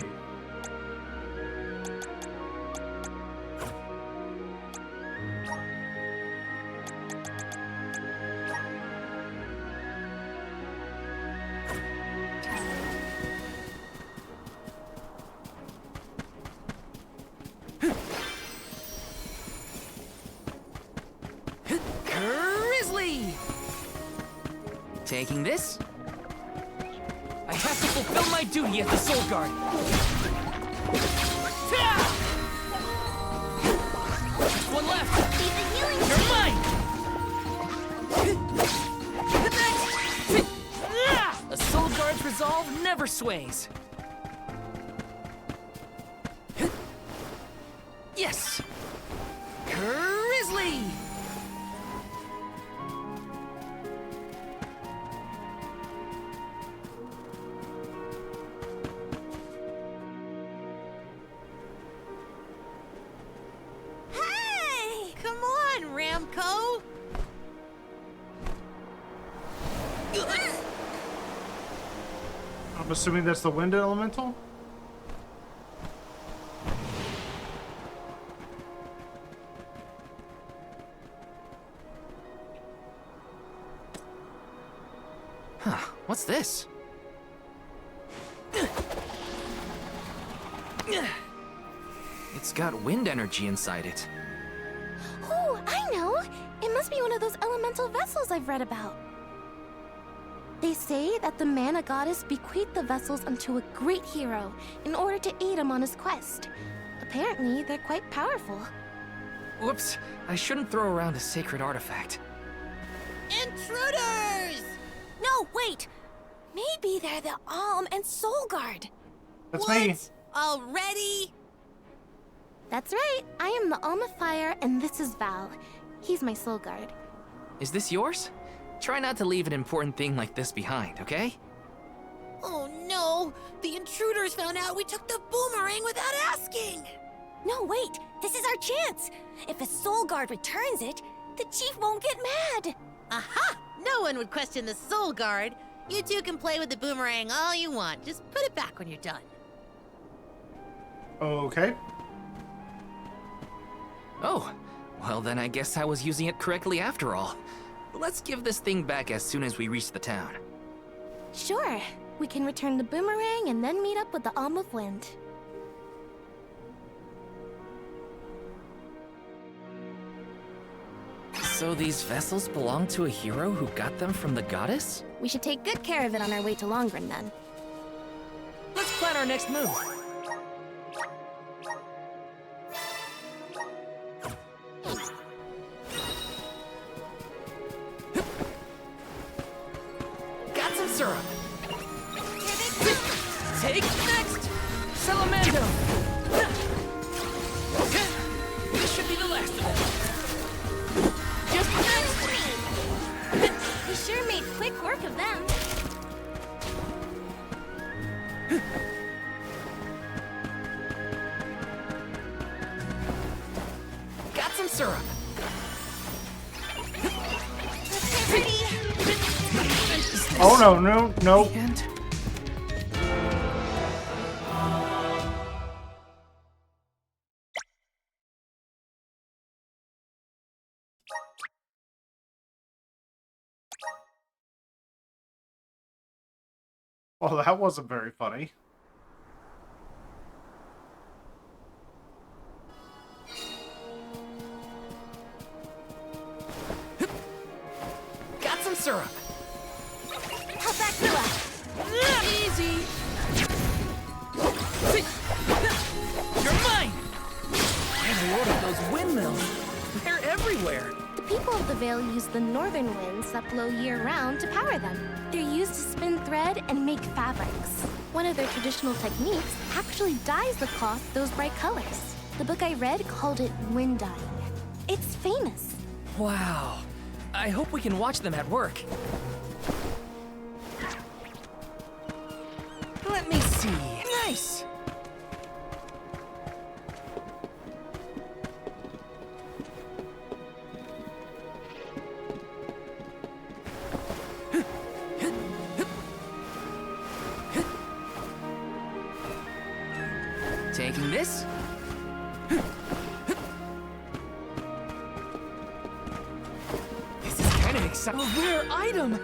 Grizzly! Taking this. I have to fulfill my duty as the Soul Guard. Just one left. You're mine. A Soul Guard's resolve never sways. Yes! Grizzly! Hey! Come on, Ramco! I'm assuming that's the wind elemental? Huh, what's this? It's got wind energy inside it. Oh, I know! It must be one of those elemental vessels I've read about. They say that the Mana Goddess bequeathed the vessels unto a great hero in order to aid him on his quest. Apparently, they're quite powerful. Whoops, I shouldn't throw around a sacred artifact. Intruders! No, wait! Maybe they're the Alm and Soul Guard. That's what? me. Already? That's right. I am the Alm of Fire, and this is Val. He's my Soul Guard. Is this yours? Try not to leave an important thing like this behind, okay? Oh no! The intruders found out we took the boomerang without asking! No, wait! This is our chance! If a Soul Guard returns it, the Chief won't get mad! Aha! No one would question the Soul Guard. You two can play with the boomerang all you want. Just put it back when you're done. Okay. Oh, well then I guess I was using it correctly after all. Let's give this thing back as soon as we reach the town. Sure. We can return the boomerang and then meet up with the Alm of Wind. So these vessels belong to a hero who got them from the goddess? We should take good care of it on our way to Longren, then. Let's plan our next move. Got some syrup. Take next! Salamando! This should be the last of them. Just next! He sure made quick work of them. Got some syrup. Oh no, no, no. Oh, that wasn't very funny. Got some syrup. How's that, Killa? Easy. You're mine. And I ordered those windmills. They're everywhere. The people of the Vale use the northern winds that blow year-round to power them. They're used to spin thread and make fabrics. One of their traditional techniques actually dyes the cloth those bright colors. The book I read called it wind dyeing. It's famous. Wow. I hope we can watch them at work. Let me see. Nice. Taking this. This is kind of exciting. A rare item.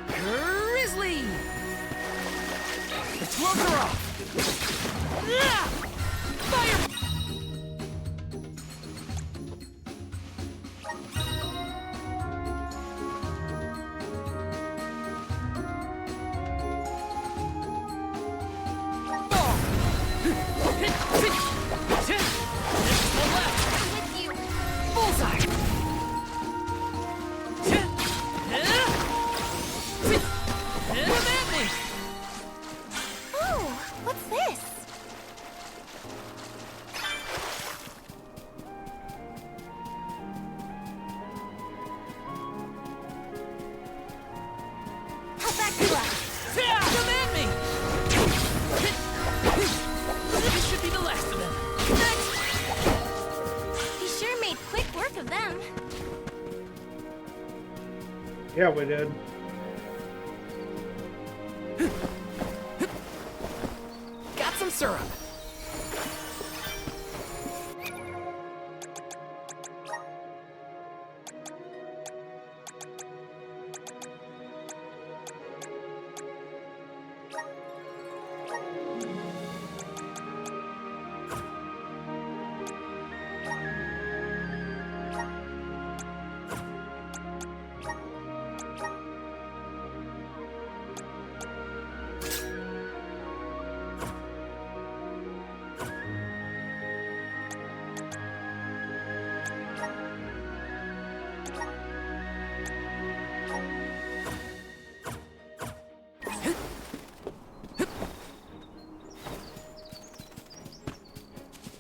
Grizzly! The gloves are off! Fire! Oh, what's this? How's that, Killa? Come at me! This should be the last of them. We sure made quick work of them. Yeah, we did. Got some syrup.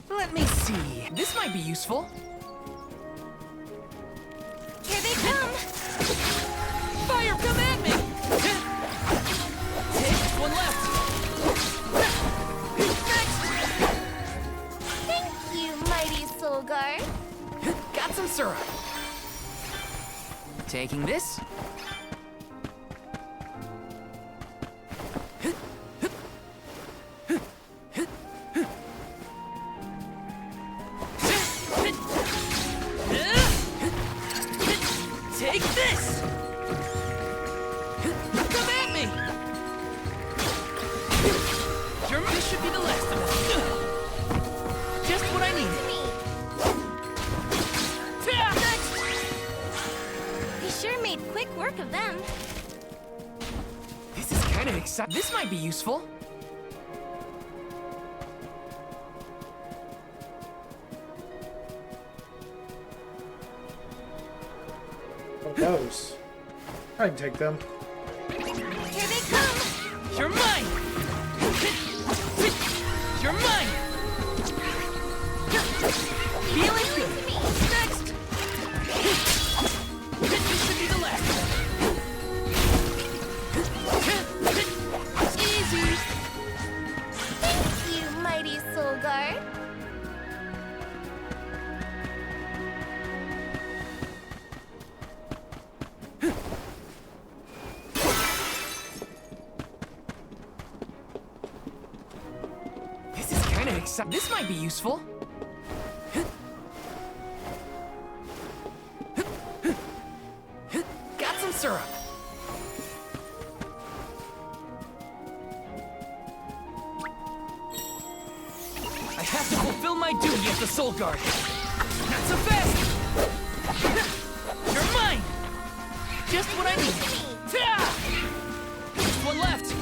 Let me see. This might be useful. Here they come! Fire, come at me! Take one left. Thank you, mighty soul guard. Got some syrup. Taking this. Take this! Come at me! This should be the last of them. Just what I need. We sure made quick work of them. This is kind of exciting. This might be useful. Oh, those. I can take them. Here they come! You're mine! You're mine! Feeling good! Next! excited. This might be useful. Got some syrup. I have to fulfill my duty as the Soul Guard. Not so fast! You're mine! Just what I need. Just one left.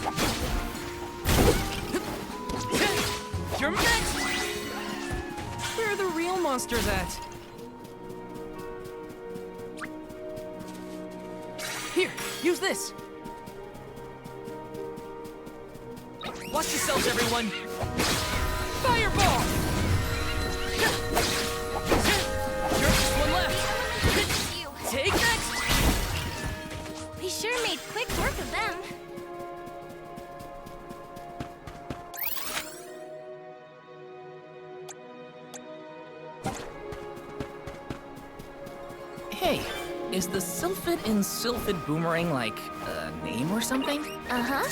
You're next! Where are the real monsters at? Here, use this. Watch yourselves, everyone. Fireball! Just one left. Take next! We sure made quick work of them. Hey, is the Sylphid in Sylphid Boomerang like a name or something? Uh-huh.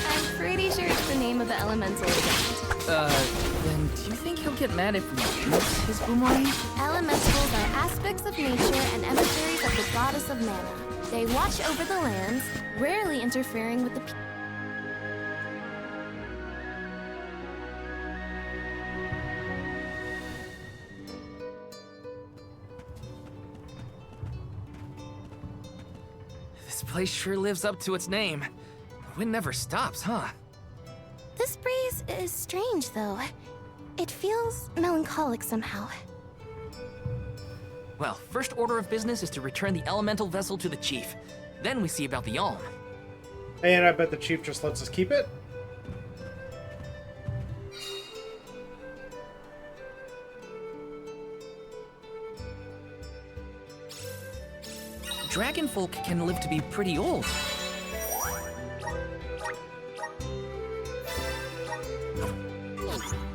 I'm pretty sure it's the name of the elemental again. Then do you think he'll get mad if we use his boomerang? Elementals are aspects of nature and emissaries of the goddess of mana. They watch over the lands, rarely interfering with the people. This place sure lives up to its name. The wind never stops, huh? This breeze is strange, though. It feels melancholic somehow. Well, first order of business is to return the elemental vessel to the chief. Then we see about the Alm. And I bet the chief just lets us keep it. Dragonfolk can live to be pretty old.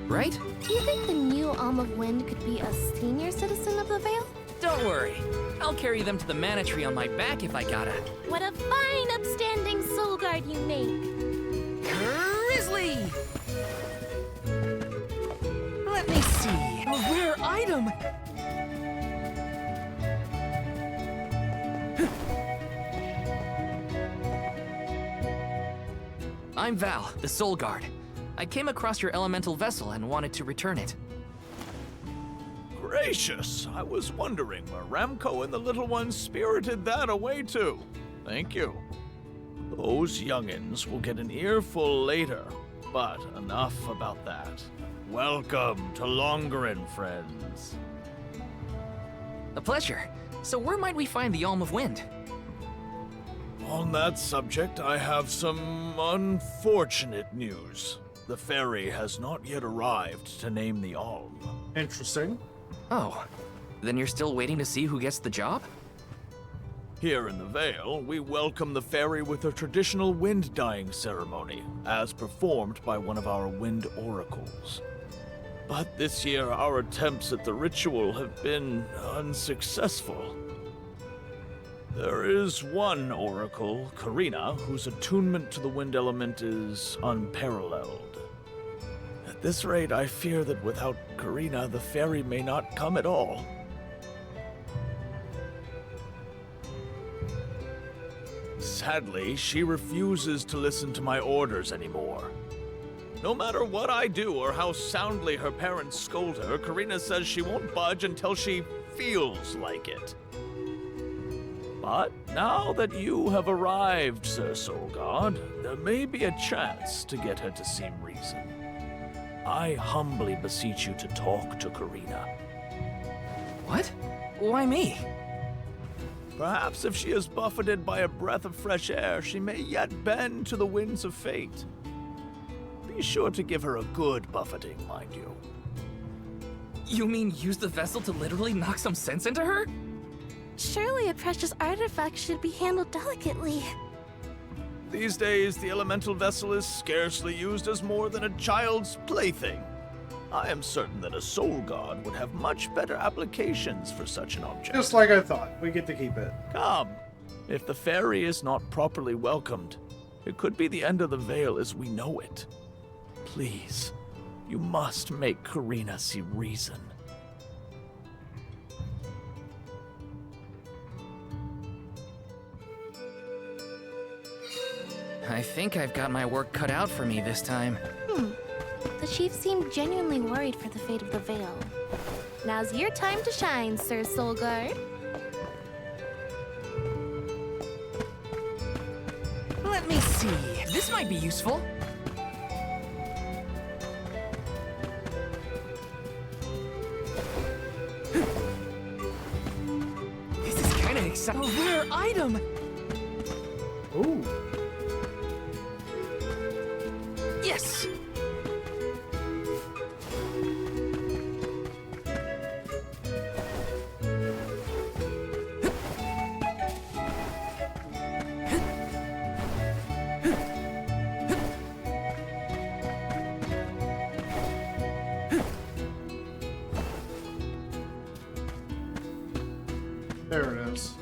Right? Do you think the new Alm of Wind could be a senior citizen of the Vale? Don't worry. I'll carry them to the Mana Tree on my back if I gotta. What a fine, upstanding soul guard you make! Grizzly! Let me see. A rare item! I'm Val, the Soul Guard. I came across your elemental vessel and wanted to return it. Gracious! I was wondering where Ramco and the little ones spirited that away to. Thank you. Those youngins will get an earful later, but enough about that. Welcome to Longarin, friends. A pleasure. So where might we find the Alm of Wind? On that subject, I have some unfortunate news. The ferry has not yet arrived to name the Alm. Interesting. Oh, then you're still waiting to see who gets the job? Here in the Vale, we welcome the ferry with a traditional wind-dyeing ceremony, as performed by one of our wind oracles. But this year, our attempts at the ritual have been unsuccessful. There is one oracle, Karina, whose attunement to the wind element is unparalleled. At this rate, I fear that without Karina, the ferry may not come at all. Sadly, she refuses to listen to my orders anymore. No matter what I do or how soundly her parents scold her, Karina says she won't budge until she feels like it. But now that you have arrived, Sir Soul God, there may be a chance to get her to seem reason. I humbly beseech you to talk to Karina. What? Why me? Perhaps if she is buffeted by a breath of fresh air, she may yet bend to the winds of fate. Be sure to give her a good buffeting, mind you. You mean use the vessel to literally knock some sense into her? Surely a precious artifact should be handled delicately. These days, the elemental vessel is scarcely used as more than a child's plaything. I am certain that a soul god would have much better applications for such an object. Just like I thought. We get to keep it. Come. If the ferry is not properly welcomed, it could be the end of the Vale as we know it. Please, You must make Karina see reason. I think I've got my work cut out for me this time. The chief seemed genuinely worried for the fate of the Veil. Now's your time to shine, Sir Soulguard. Let me see. This might be useful. This is kind of exciting. A rare item! Ooh. Yes! There it is.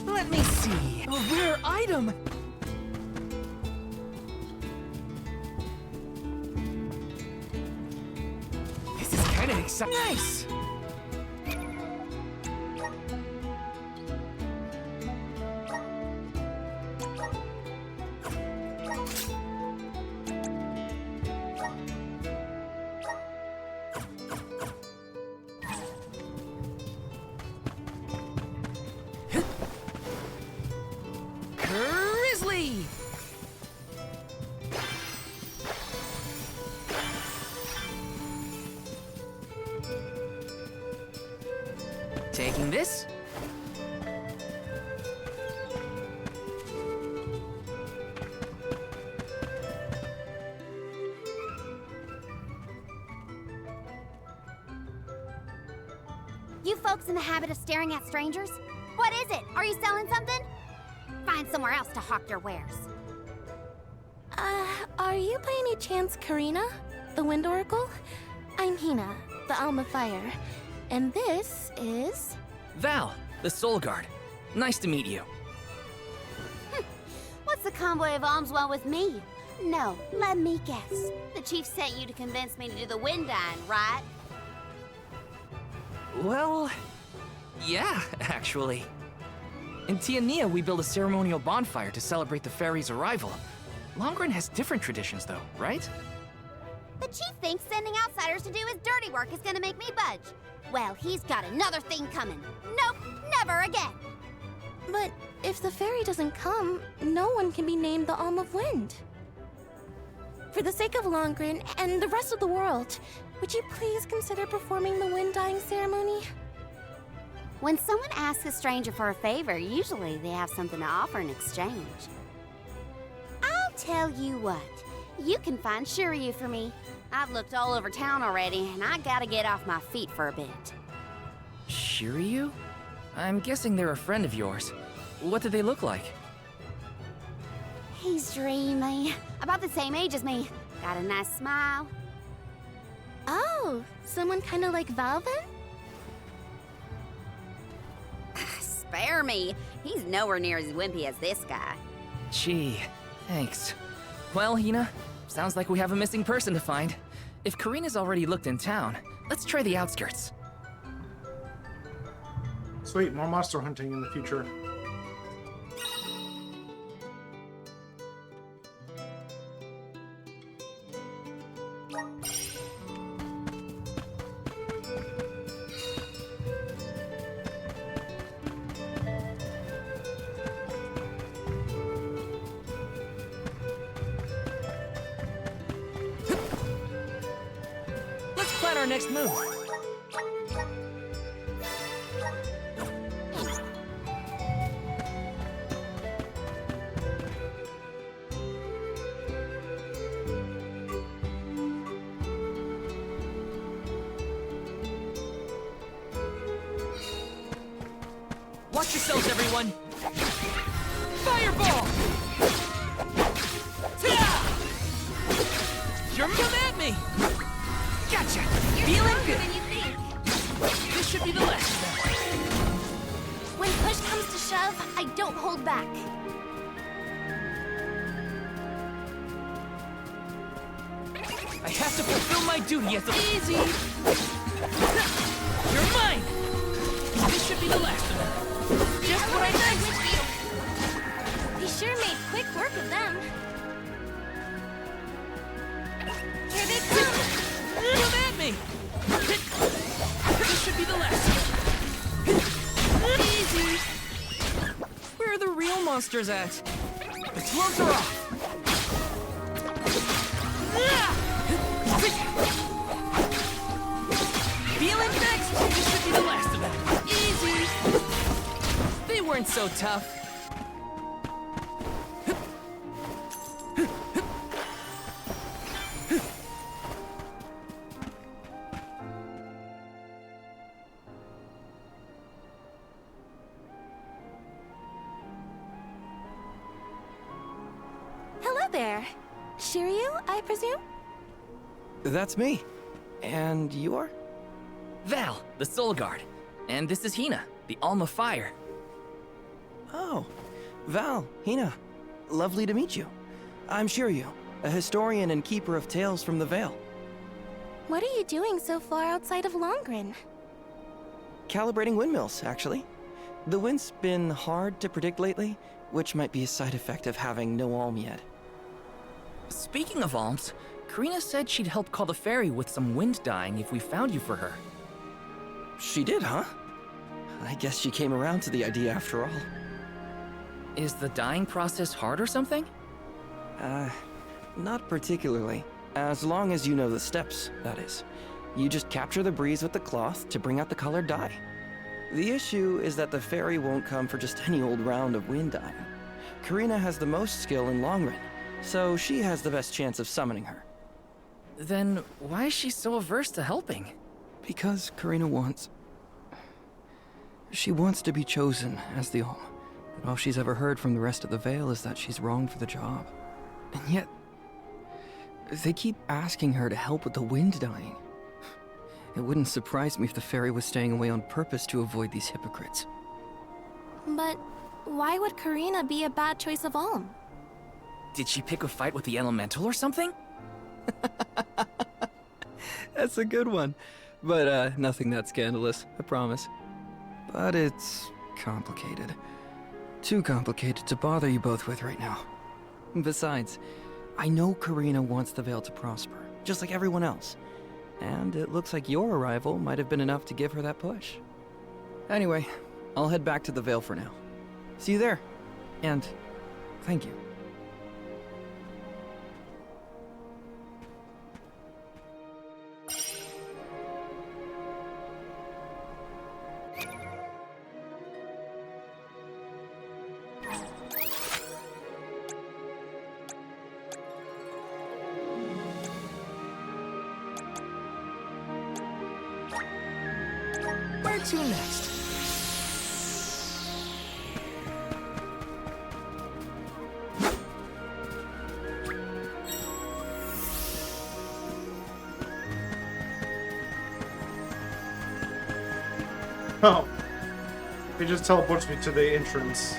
Let me see. A rare item! This is kind of exciting. Nice! Grizzly! Taking this? You folks in the habit of staring at strangers? What is it? Are you selling something? Find somewhere else to hawk your wares. Are you by any chance Karina, the Wind Oracle? I'm Hina, the Alma Fire. And this is... Val, the Soul Guard. Nice to meet you. What's the convoy of alms want with me? No, let me guess. The chief sent you to convince me to do the wind dyeing, right? Well, yeah, actually. In Tiania, we build a ceremonial bonfire to celebrate the fairy's arrival. Longren has different traditions, though, right? The chief thinks sending outsiders to do his dirty work is gonna make me budge. Well, he's got another thing coming. Nope, never again. But if the fairy doesn't come, no one can be named the Alm of Wind. For the sake of Longren and the rest of the world, would you please consider performing the wind dyeing ceremony? When someone asks a stranger for a favor, usually they have something to offer in exchange. I'll tell you what, you can find Shiryu for me. I've looked all over town already, and I gotta get off my feet for a bit. Shiryu? I'm guessing they're a friend of yours. What do they look like? He's dreamy, about the same age as me. Got a nice smile. Oh, someone kind of like Val then? Spare me. He's nowhere near as wimpy as this guy. Gee, thanks. Well, Hina, sounds like we have a missing person to find. If Karina's already looked in town, let's try the outskirts. Sweet, more monster hunting in the future. Let's plan our next move. Watch yourselves, everyone! Fireball! Come at me! Gotcha! Feeling good! This should be the last of them. When push comes to shove, I don't hold back. have to fulfill my duty as a... Easy! You're mine! This should be the last of them. Just what I He sure made quick work of them. Here they come! Come at me! This should be the last of them. Easy! Where are the real monsters at? The gloves are off! Feeling fixed? This should be the last of them. Easy! They weren't so tough. Hello there. Shiryu, I presume? That's me. And you are? Val, the Soul Guard. And this is Hina, the Alm of Fire. Oh, Val, Hina. Lovely to meet you. I'm Shiryu, a historian and keeper of tales from the Vale. What are you doing so far outside of Longren? Calibrating windmills, actually. The wind's been hard to predict lately, which might be a side effect of having no alm yet. Speaking of alms, Karina said she'd help call the fairy with some wind dyeing if we found you for her. She did, huh? I guess she came around to the idea after all. Is the dyeing process hard or something? Not particularly. As long as you know the steps, that is. You just capture the breeze with the cloth to bring out the colored dye. The issue is that the fairy won't come for just any old round of wind dyeing. Karina has the most skill in Longren, so she has the best chance of summoning her. Then why is she so averse to helping? Because Karina wants... She wants to be chosen as the Alm. And all she's ever heard from the rest of the Vale is that she's wrong for the job. And yet... they keep asking her to help with the wind dyeing. It wouldn't surprise me if the fairy was staying away on purpose to avoid these hypocrites. But why would Karina be a bad choice of Alm? Did she pick a fight with the elemental or something? That's a good one. But nothing that scandalous, I promise. But it's complicated. Too complicated to bother you both with right now. Besides, I know Karina wants the Vale to prosper, just like everyone else. And it looks like your arrival might have been enough to give her that push. Anyway, I'll head back to the Vale for now. See you there. And thank you. Where to next? Oh. It just teleports me to the entrance.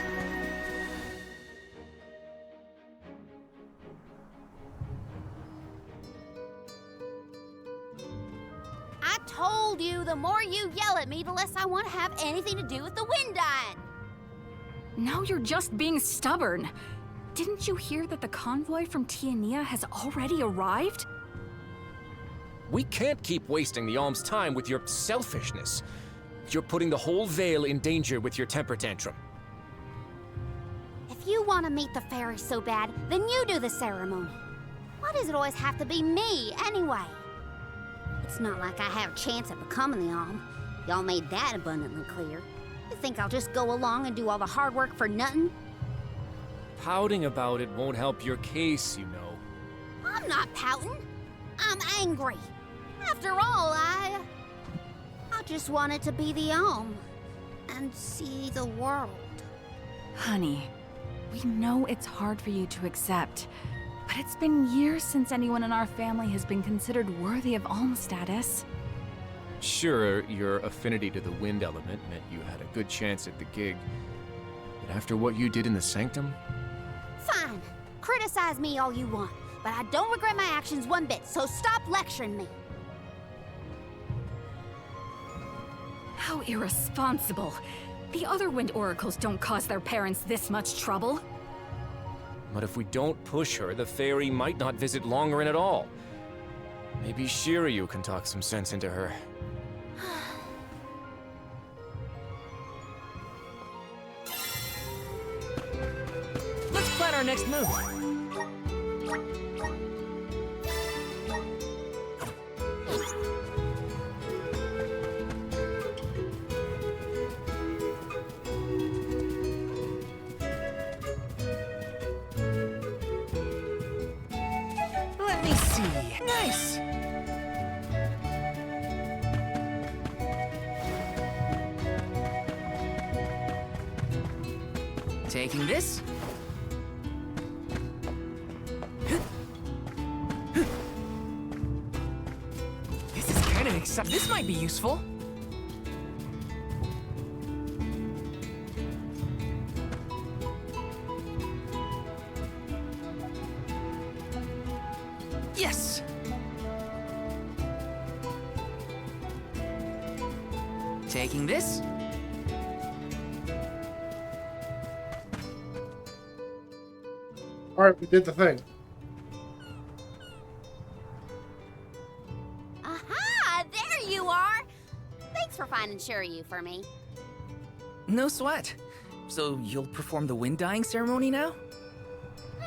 I told you, the more you yell at me, the less I want to have anything to do with the wind dyeing. Now you're just being stubborn. Didn't you hear that the convoy from Tiania has already arrived? We can't keep wasting the Alm's time with your selfishness. You're putting the whole Vale in danger with your temper tantrum. If you want to meet the fairy so bad, then you do the ceremony. Why does it always have to be me, anyway? It's not like I have a chance at becoming the Alm. Y'all made that abundantly clear. You think I'll just go along and do all the hard work for nothing? Pouting about it won't help your case, you know. I'm not pouting. I'm angry. After all, I just wanted to be the Alm and see the world. Honey, we know it's hard for you to accept, but it's been years since anyone in our family has been considered worthy of Alm status. Sure, your affinity to the wind element meant you had a good chance at the gig. But after what you did in the Sanctum? Fine. Criticize me all you want, but I don't regret my actions one bit, so stop lecturing me. How irresponsible. The other Wind Oracles don't cause their parents this much trouble. But if we don't push her, the fairy might not visit Longren at all. Maybe Shiryu can talk some sense into her. Let's plan our next move. Let me see. Nice. Taking this. This is kind of exciting. This might be useful. Yes. Taking this. Alright, we did the thing. Aha! There you are! Thanks for finding Shiryu for me. No sweat. So you'll perform the wind dyeing ceremony now?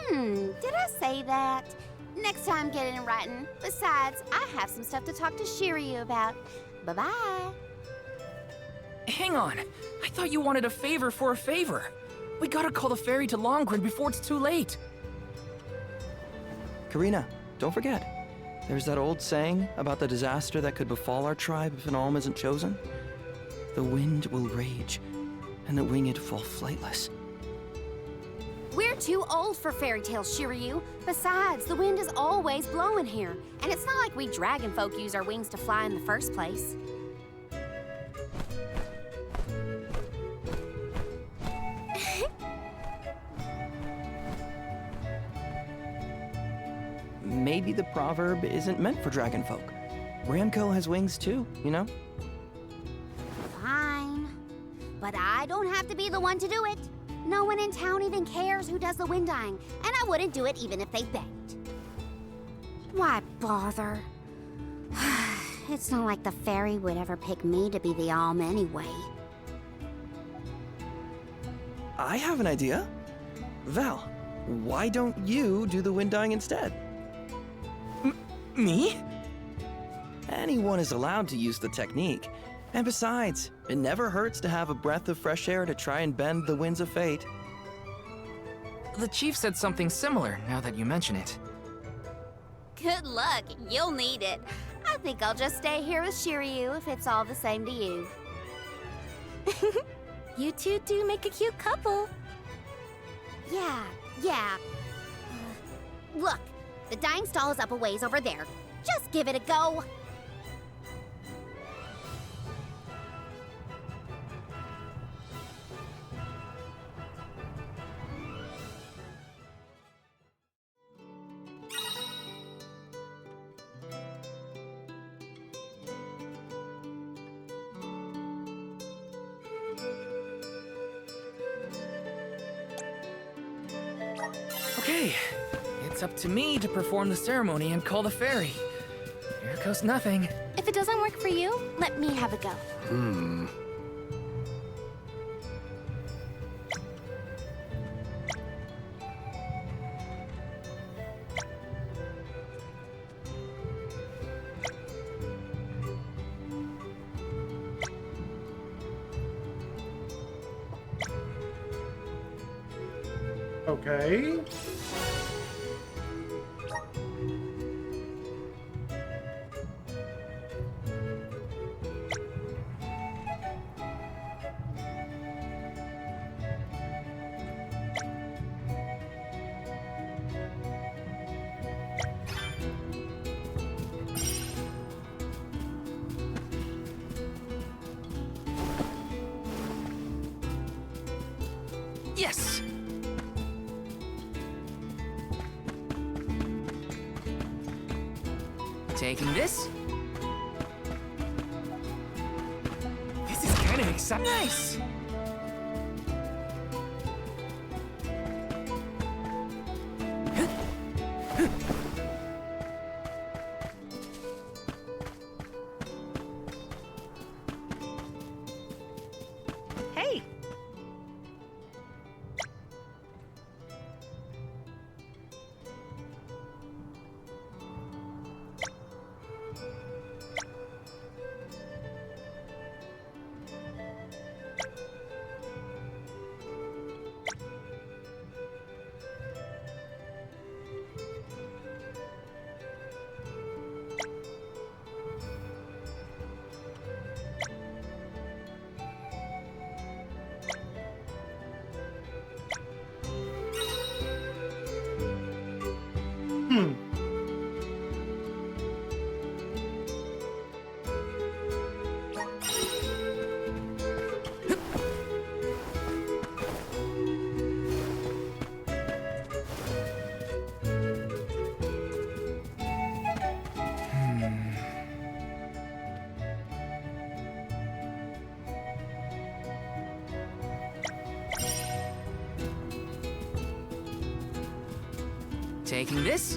Did I say that? Next time, get it in writing. Besides, I have some stuff to talk to Shiryu about. Bye-bye. Hang on. I thought you wanted a favor for a favor. We gotta call the fairy to Longren before it's too late. Karina, don't forget. There's that old saying about the disaster that could befall our tribe if an alm isn't chosen. The wind will rage, and the winged fall flightless. We're too old for fairy tales, Shiryu. Besides, the wind is always blowing here. And it's not like we dragon folk use our wings to fly in the first place. Maybe the proverb isn't meant for dragon folk. Ramco has wings too, you know? Fine. But I don't have to be the one to do it. No one in town even cares who does the wind dyeing, and I wouldn't do it even if they begged. Why bother? It's not like the fairy would ever pick me to be the alm anyway. I have an idea. Val, why don't you do the wind dyeing instead? Me? Anyone is allowed to use the technique. And besides, it never hurts to have a breath of fresh air to try and bend the winds of fate. The chief said something similar, now that you mention it. Good luck. You'll need it. I think I'll just stay here with Shiryu if it's all the same to you. You two do make a cute couple. Yeah. Look, the dyeing stall is up a ways over there. Just give it a go. Okay, it's up to me to perform the ceremony and call the fairy. Here goes nothing. If it doesn't work for you, let me have a go. Okay. Yes! Taking this? This is kind of exciting. Nice! Hey! Taking this?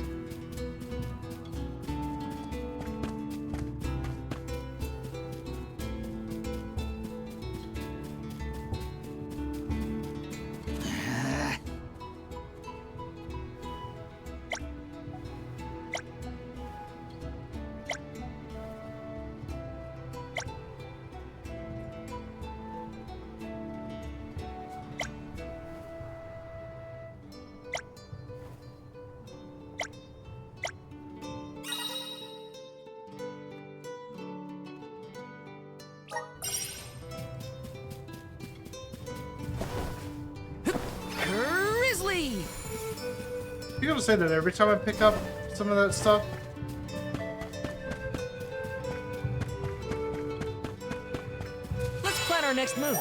Grizzly! You gotta say that every time I pick up some of that stuff. Let's plan our next move.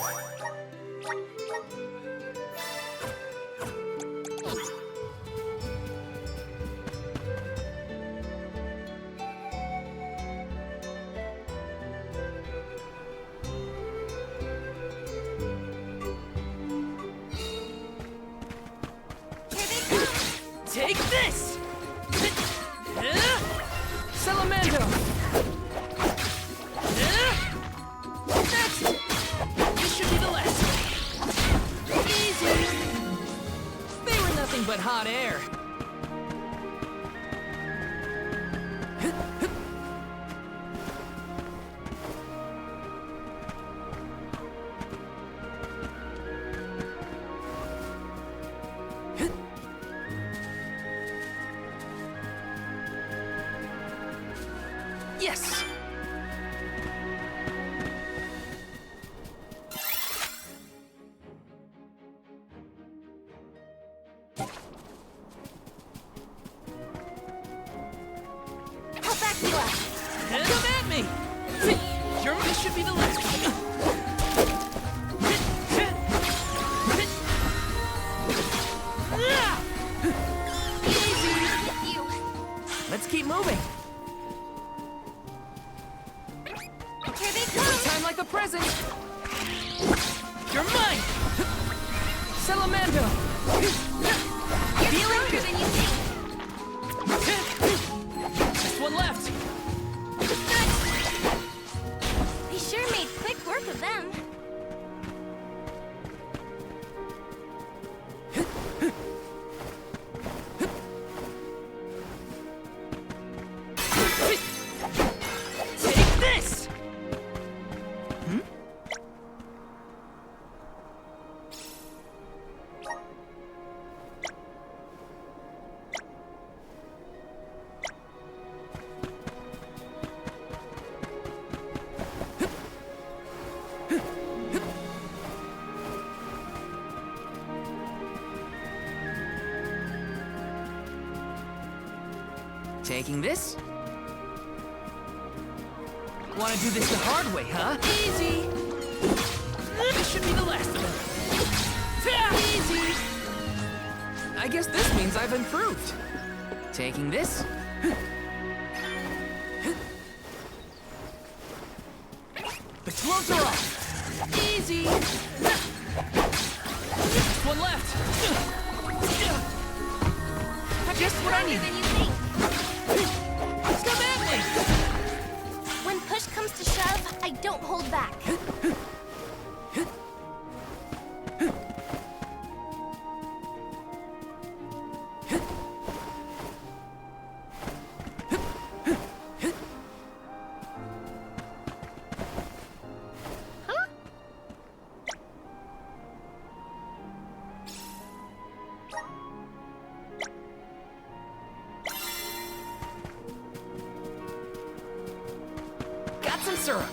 Take this! Salamando! That's it! This should be the last. Easy! They were nothing but hot air. Yes! I'll back you up. Come at me! This should be the last. Easy. You. Let's keep moving. Here they come. Time like a present. You're mine! Salamando! You're stronger than you think. Just one left. We sure made quick work of them. Take this! Taking this? Want to do this the hard way, huh? Easy! This should be the last of them. Easy! I guess this means I've improved. Taking this? The gloves are off! Easy! Just one left! Just what I need! Come at me! When push comes to shove, I don't hold back. Got some syrup!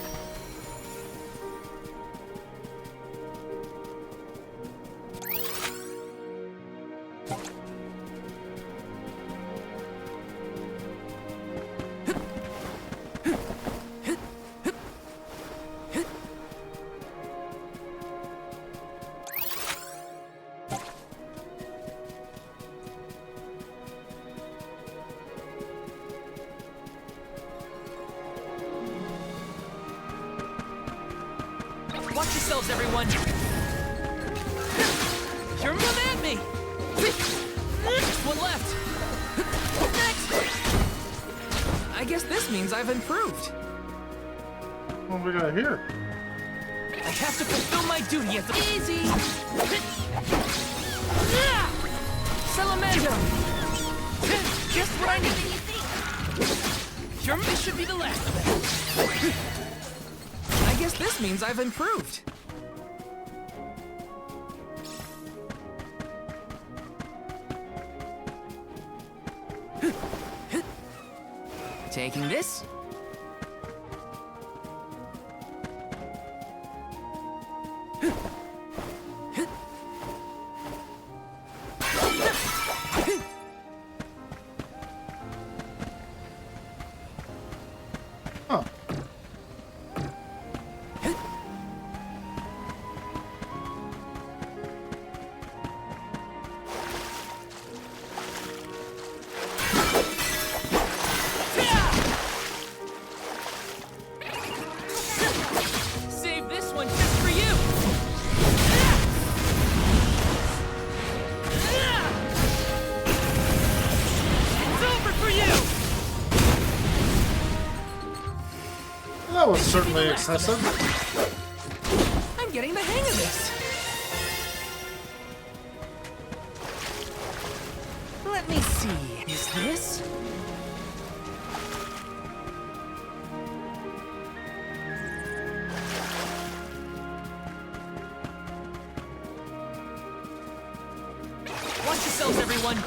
Watch yourselves, everyone! You're moving at me! Just one left! Next! I guess this means I've improved. What we got here? I have to fulfill my duty as the easy! Salamando! Just what I need! This should be the last of it! I guess this means I've improved. Taking this. Huh. Save this one just for you. It's over for you. That was certainly excessive. I'm getting the hang of this. Let me see. Is this? Watch yourselves, everyone.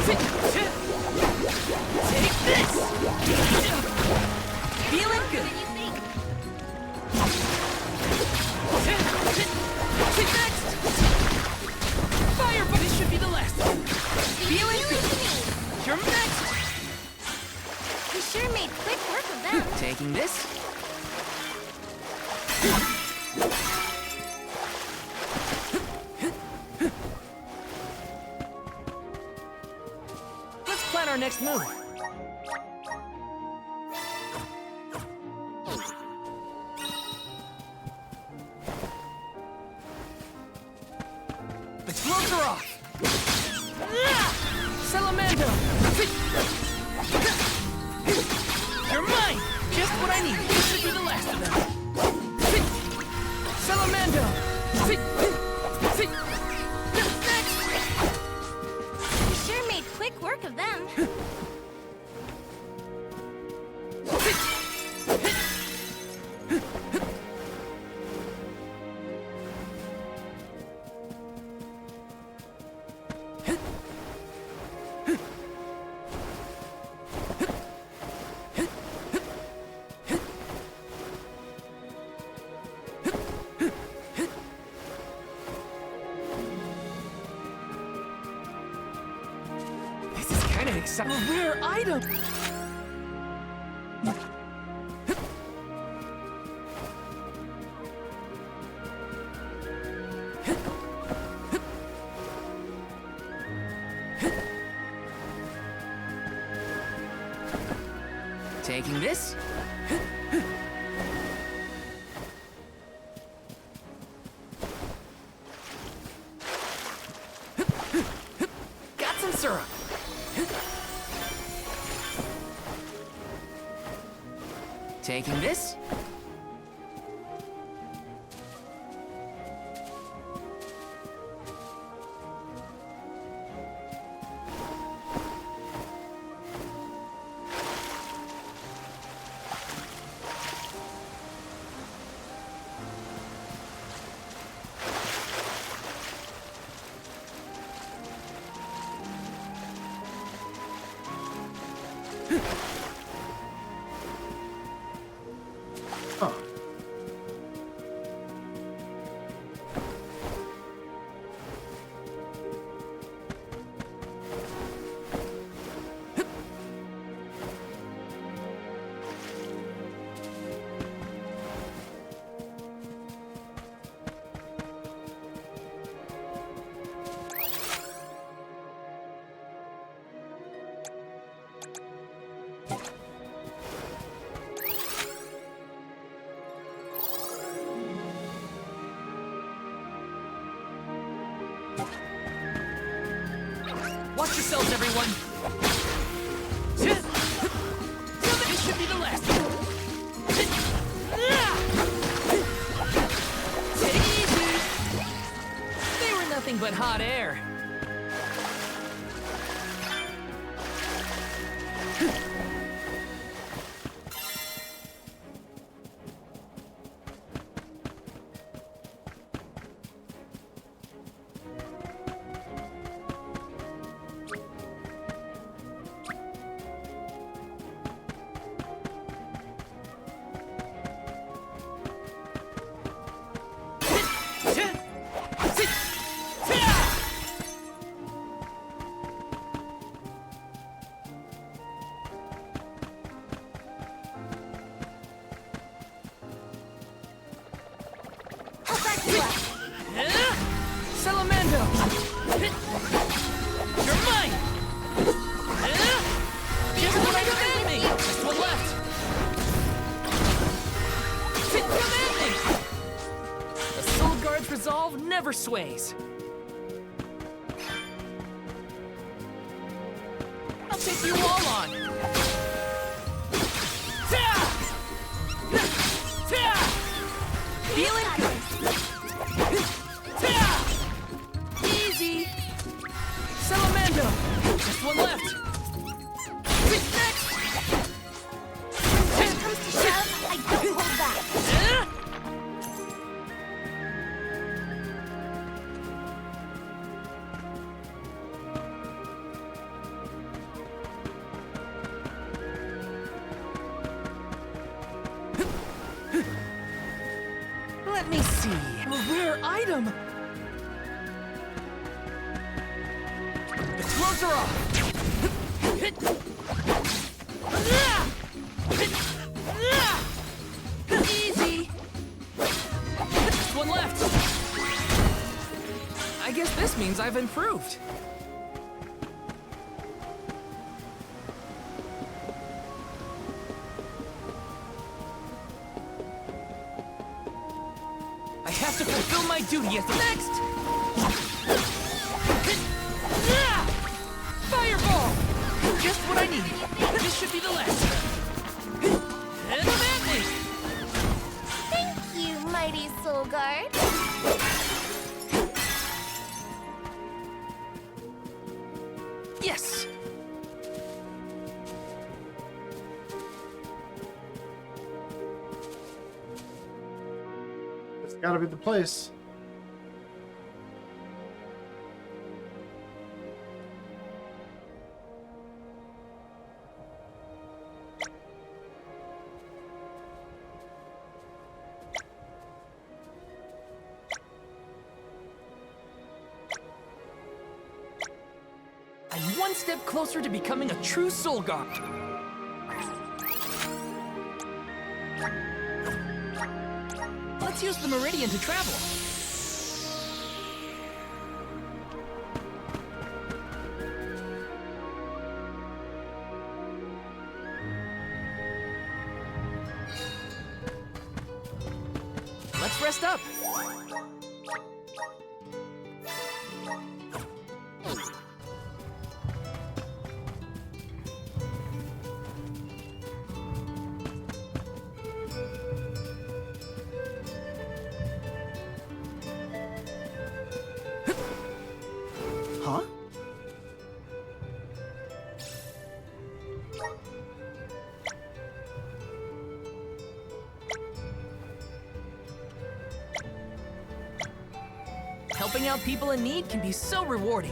Take this. Feeling good. Take next. Fire, but this should be the last. Feeling good. You're next. We sure made quick work of them. Taking this. Let's plan our next move. The gloves are off. Salamando. You're mine. Just what I need. This should be the last of them. Salamando. Next. We sure made quick work of them. This is kind of exciting. A rare item. Taking this. Got some syrup. Taking this. Huh. Watch yourselves, everyone! This should be the last. Take it easy! They were nothing but hot air. Salamando! You're mine! Just what I command me! Just one left! Command me! The Soul Guard's resolve never sways. I'll take you all on! Feeling good! Easy! Salamando! Just one left! Next! When it comes to shove, I don't hold back. Let me see. A rare item! The gloves are off! Easy! Just one left! I guess this means I've improved. I have to fulfill my duty as the next! Fireball! Just what I need. This should be the last. And command me! Thank you, mighty Soul Guard. Yes! It's gotta be the place. I'm one step closer to becoming a true Soul Guard. Let's use the Meridian to travel. Just rest up. Huh? Helping out people in need can be so rewarding.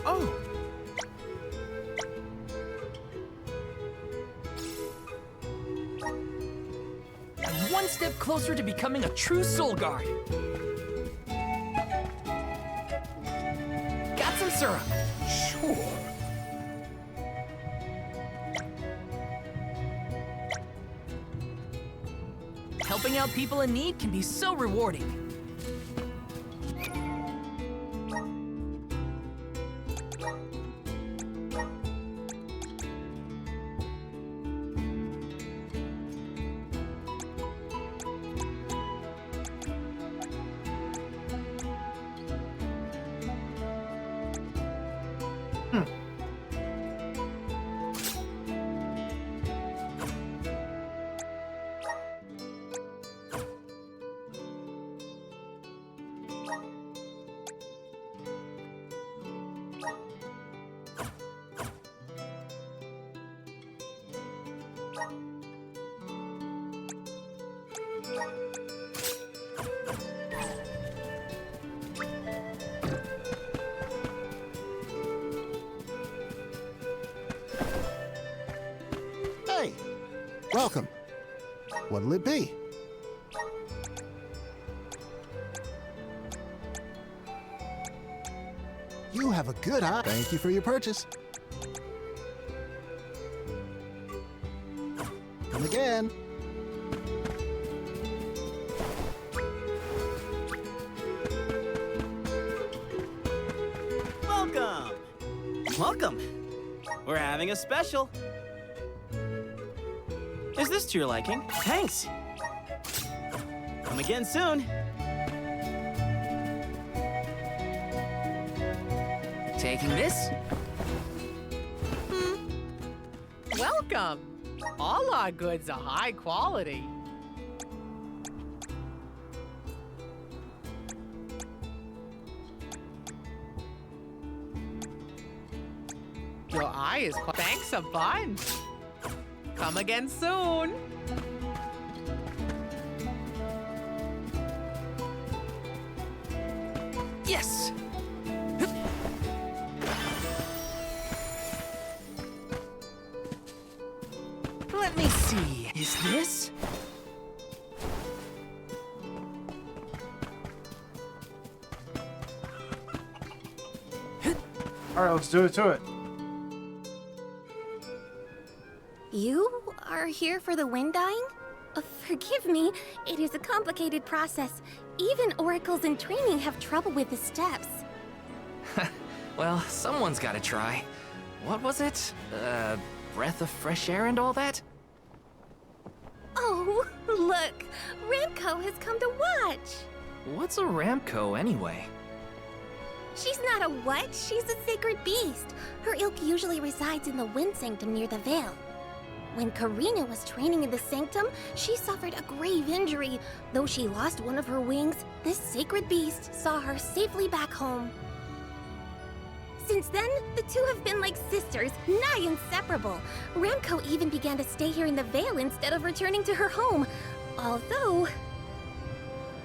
Oh! I'm one step closer to becoming a true Soul Guard. Got some syrup. Sure. Helping out people in need can be so rewarding. Hey, welcome. What'll it be? You have a good eye. Thank you for your purchase. Come again. Welcome! Welcome! We're having a special. Is this to your liking? Thanks! Come again soon! Taking this? Welcome! All our goods are high quality. Your eye is quite... Thanks a bunch! Come again soon! Yes! Let me see. Is this? Alright, let's do it to it. You are here for the wind dyeing? Forgive me, it is a complicated process. Even oracles in training have trouble with the steps. Well, someone's gotta try. What was it? Breath of fresh air and all that? Oh, look! Ramco has come to watch! What's a Ramco anyway? She's not a what? She's a sacred beast. Her ilk usually resides in the Wind Sanctum near the Veil. When Karina was training in the Sanctum, she suffered a grave injury. Though she lost one of her wings, this sacred beast saw her safely back home. Since then, the two have been like sisters, nigh inseparable. Ramco even began to stay here in the Veil instead of returning to her home. Although...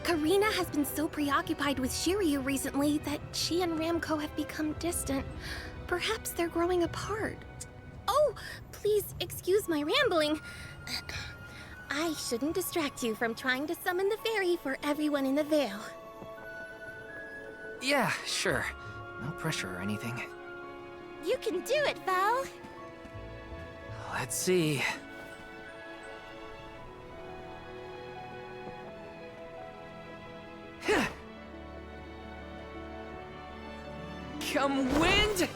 Karina has been so preoccupied with Shiryu recently that she and Ramco have become distant. Perhaps they're growing apart. Oh, please excuse my rambling. I shouldn't distract you from trying to summon the fairy for everyone in the Veil. Yeah, sure. No pressure or anything. You can do it, Val. Let's see. Come wind,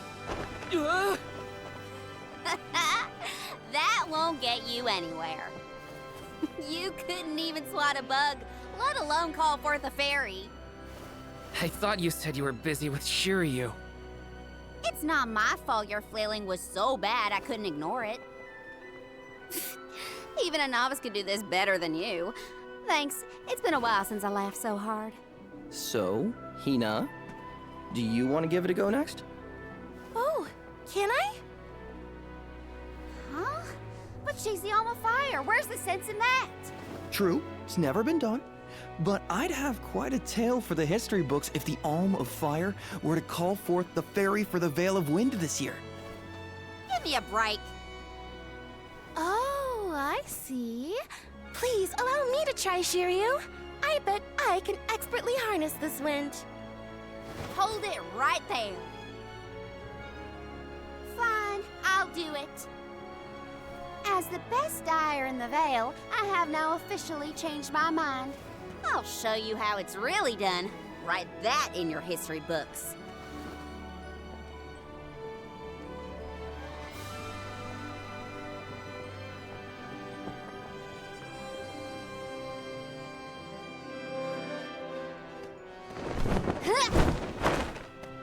That won't get you anywhere. You couldn't even swat a bug, let alone call forth a fairy. I thought you said you were busy with Shiryu. It's not my fault your flailing was so bad I couldn't ignore it. Even a novice could do this better than you. Thanks. It's been a while since I laughed so hard. So, Hina, do you want to give it a go next? Oh, can I? Huh? But she's the Alma Fire. Where's the sense in that? True, it's never been done. But I'd have quite a tale for the history books if the Alm of Fire were to call forth the Fairy for the Veil of Wind this year. Give me a break. Oh, I see. Please allow me to try, Shiryu. I bet I can expertly harness this wind. Hold it right there. Fine, I'll do it. As the best dyer in the Vale, I have now officially changed my mind. I'll show you how it's really done. Write that in your history books.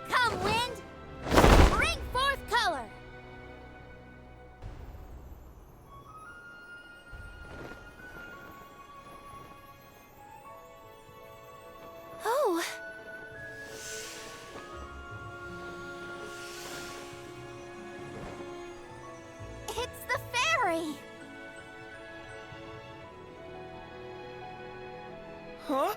Come, wind! Bring forth color! Oh. It's the fairy! Huh?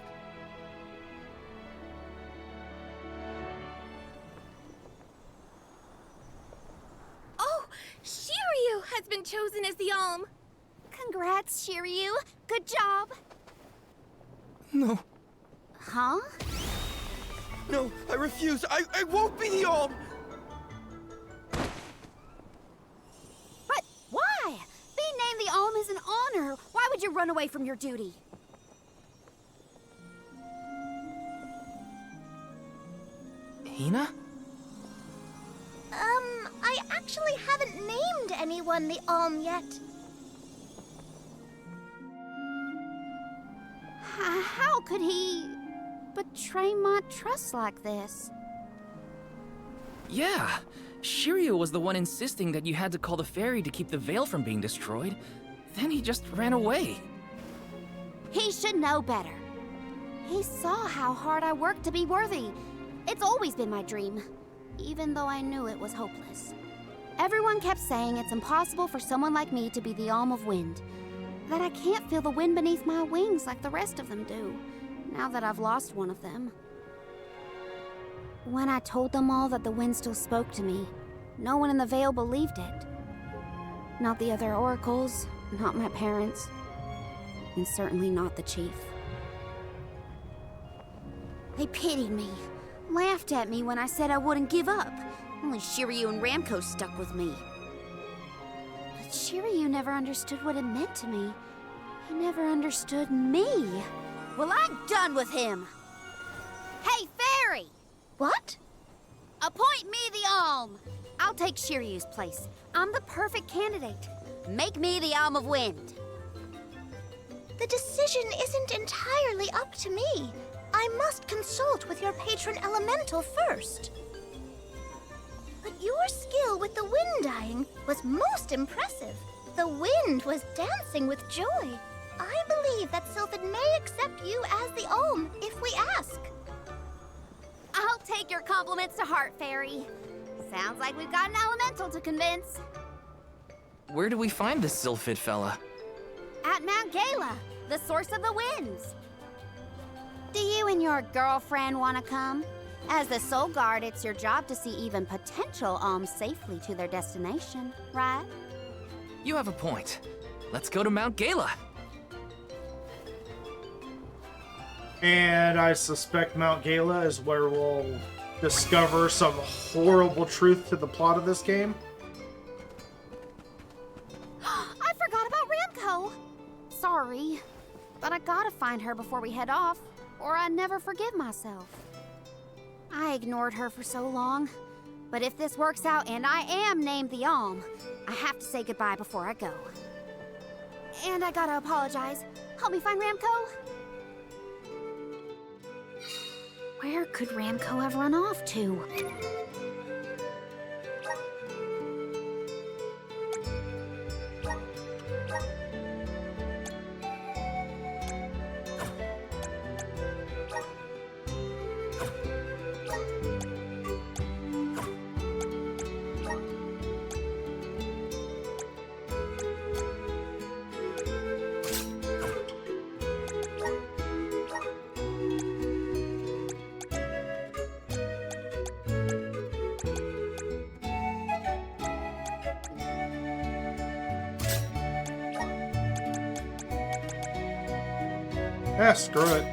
Oh, Shiryu has been chosen as the Alm. Congrats, Shiryu. Good job. No. Huh? No, I refuse. I won't be the Alm! But why? Being named the Alm is an honor. Why would you run away from your duty? Hina? I actually haven't named anyone the Alm yet. How could he betray my trust like this? Yeah, Shiryu was the one insisting that you had to call the fairy to keep the veil from being destroyed. Then he just ran away. He should know better. He saw how hard I worked to be worthy. It's always been my dream, even though I knew it was hopeless. Everyone kept saying it's impossible for someone like me to be the Alm of Wind, that I can't feel the wind beneath my wings like the rest of them do, now that I've lost one of them. When I told them all that the wind still spoke to me, no one in the Vale believed it. Not the other oracles, not my parents, and certainly not the chief. They pitied me, laughed at me when I said I wouldn't give up. Only Shiryu and Ramco stuck with me. But Shiryu never understood what it meant to me. He never understood me. Well, I'm done with him. Hey, fairy! What? Appoint me the Alm. I'll take Shiryu's place. I'm the perfect candidate. Make me the Alm of Wind. The decision isn't entirely up to me. I must consult with your patron elemental first. But your skill with the wind dyeing was most impressive. The wind was dancing with joy. I believe that Sylphid may accept you as the Alm if we ask. I'll take your compliments to heart, fairy. Sounds like we've got an elemental to convince. Where do we find this Sylphid fella? At Mount Gala, the source of the winds. Do you and your girlfriend want to come? As the Soul Guard, it's your job to see even potential alms safely to their destination, right? You have a point. Let's go to Mount Gala. And I suspect Mount Gala is where we'll discover some horrible truth to the plot of this game. I forgot about Ramco. Sorry, but I gotta find her before we head off, or I'd never forgive myself. I ignored her for so long, But if this works out and I am named the Alm, I have to say goodbye before I go. And I gotta apologize. Help me find Ramco? Where could Ramco have run off to? Yeah, screw it.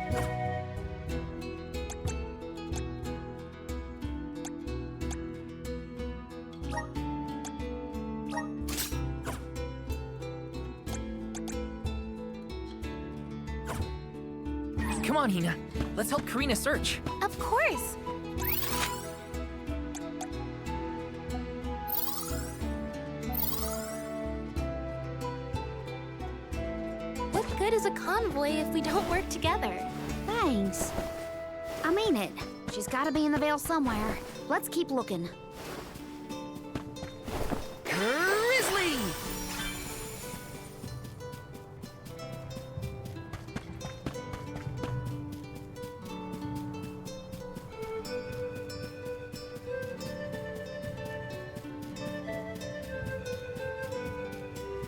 Come on, Hina. Let's help Karina search. Of course. What good is a convoy if we don't work together? Thanks. I mean it. She's gotta be in the Vale somewhere. Let's keep looking. Grizzly!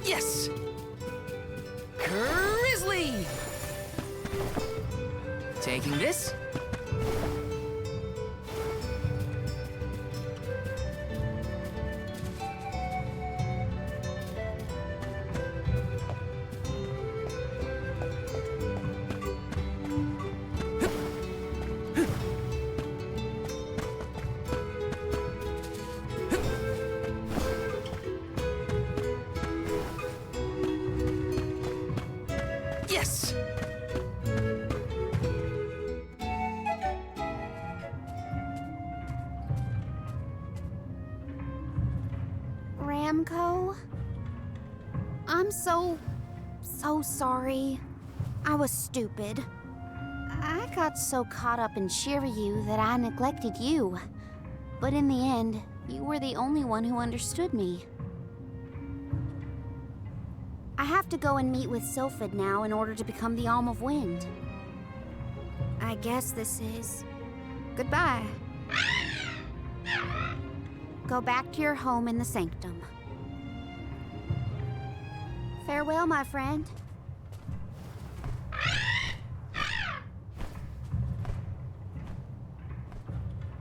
Yes! Grizzly! Taking this. Yes! Ramco? I'm so sorry. I was stupid. I got so caught up in Shiryu that I neglected you. But in the end, you were the only one who understood me. I have to go and meet with Sylphid now in order to become the Alm of Wind. I guess this is goodbye. Go back to your home in the Sanctum. Farewell, my friend.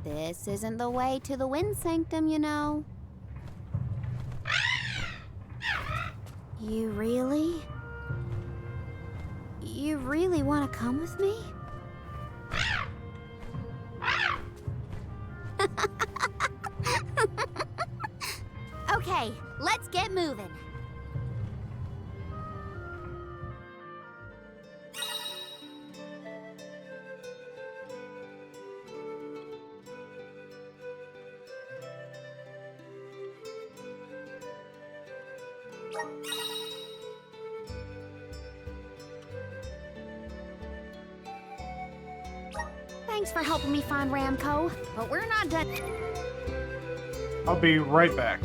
This isn't the way to the Wind Sanctum, you know. You really want to come with me? Okay, let's get moving. Thanks for helping me find Ramco, but we're not done. I'll be right back.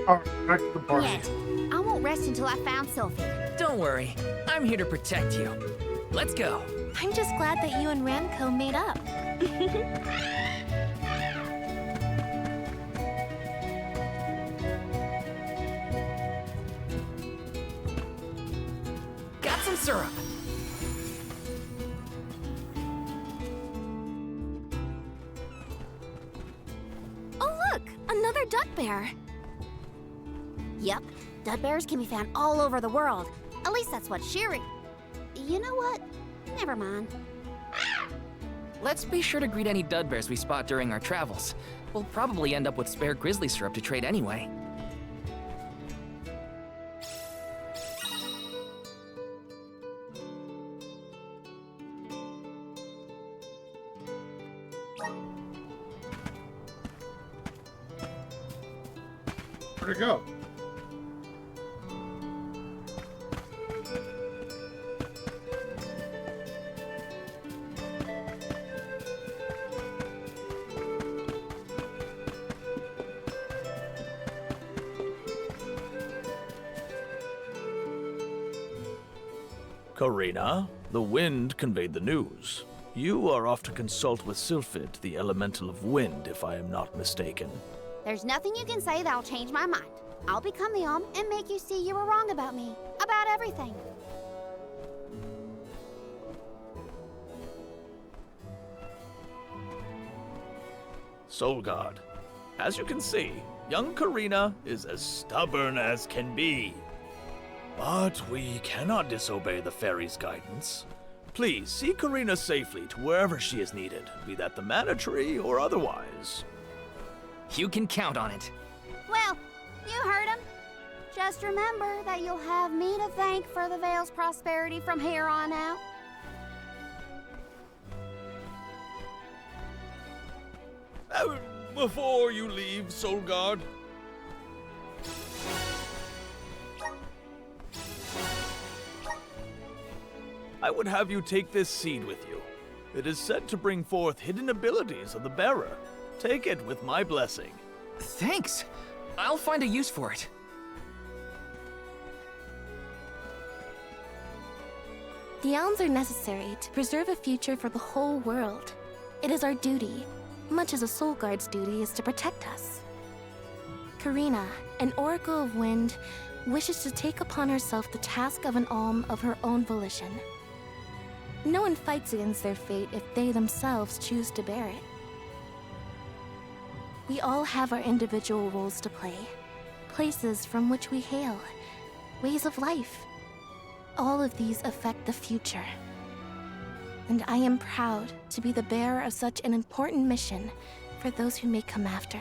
Alright, back to the party. Yet, I won't rest until I found Sylphie. Don't worry, I'm here to protect you. Let's go. I'm just glad that you and Ramco made up. Got some syrup. Oh look, another duck bear. Yep, dud bears can be found all over the world. At least that's what Shiri... You know what? Never mind. Let's be sure to greet any dud bears we spot during our travels. We'll probably end up with spare grizzly syrup to trade anyway. Where'd it go? Karina, the wind conveyed the news. You are off to consult with Sylphid, the elemental of wind, if I am not mistaken. There's nothing you can say that'll change my mind. I'll become the Alm and make you see you were wrong about me. About everything. Solgard, as you can see, young Karina is as stubborn as can be. But we cannot disobey the fairy's guidance. Please see Karina safely to wherever she is needed, be that the Mana Tree or otherwise. You can count on it. Well, you heard him. Just remember that you'll have me to thank for the Vale's prosperity from here on out. Before you leave, Solgard, I would have you take this seed with you. It is said to bring forth hidden abilities of the bearer. Take it with my blessing. Thanks. I'll find a use for it. The elms are necessary to preserve a future for the whole world. It is our duty, much as a soul guard's duty is to protect us. Karina, an Oracle of Wind, wishes to take upon herself the task of an alm of her own volition. No one fights against their fate if they themselves choose to bear it. We all have our individual roles to play, places from which we hail, ways of life. All of these affect the future. And I am proud to be the bearer of such an important mission for those who may come after.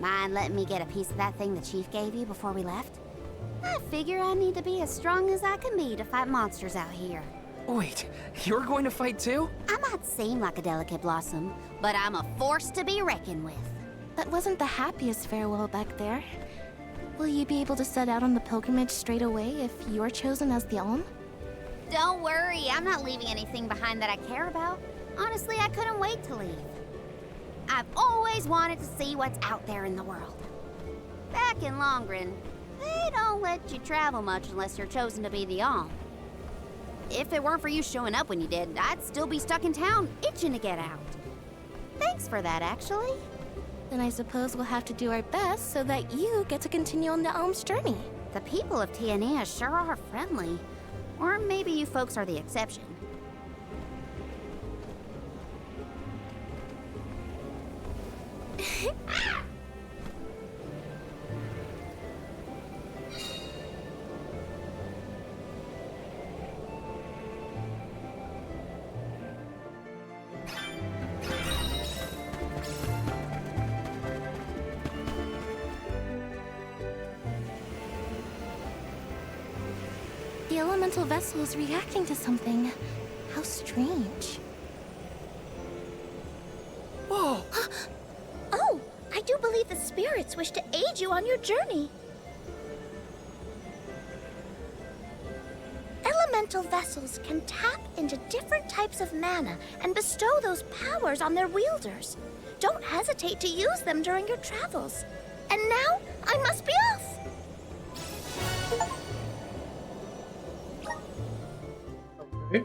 Mind letting me get a piece of that thing the chief gave you before we left? I figure I need to be as strong as I can be to fight monsters out here. Wait, you're going to fight too? I might seem like a delicate blossom, but I'm a force to be reckoned with. That wasn't the happiest farewell back there. Will you be able to set out on the pilgrimage straight away if you're chosen as the alm? Don't worry, I'm not leaving anything behind that I care about. Honestly, I couldn't wait to leave. I've always wanted to see what's out there in the world. Back in Longren, they don't let you travel much unless you're chosen to be the alm. If it weren't for you showing up when you did, I'd still be stuck in town, itching to get out. Thanks for that, actually. Then I suppose we'll have to do our best so that you get to continue on the alm's journey. The people of Tiania sure are friendly. Or maybe you folks are the exception. The elemental vessel is reacting to something. How strange. wish to aid you on your journey. Elemental vessels can tap into different types of mana and bestow those powers on their wielders. Don't hesitate to use them during your travels. And now, I must be off! Okay.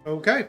Okay.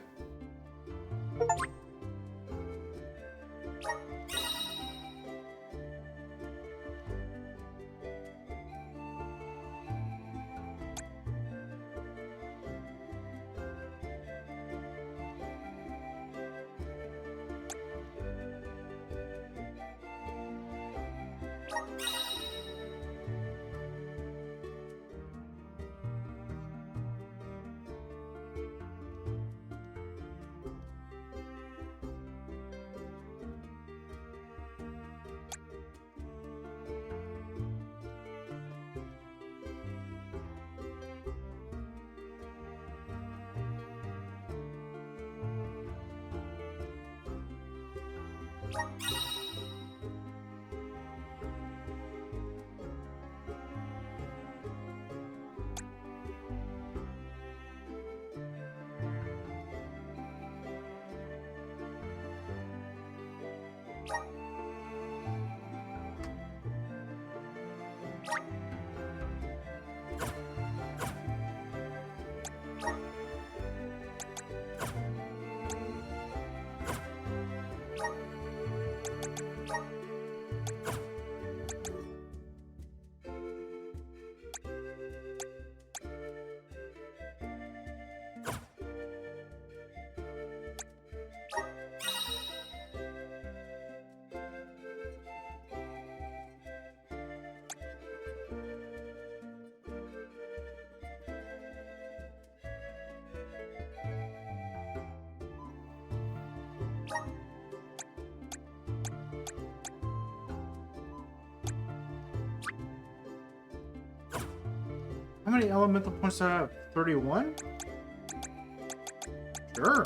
How many elemental points do I have? 31? Sure.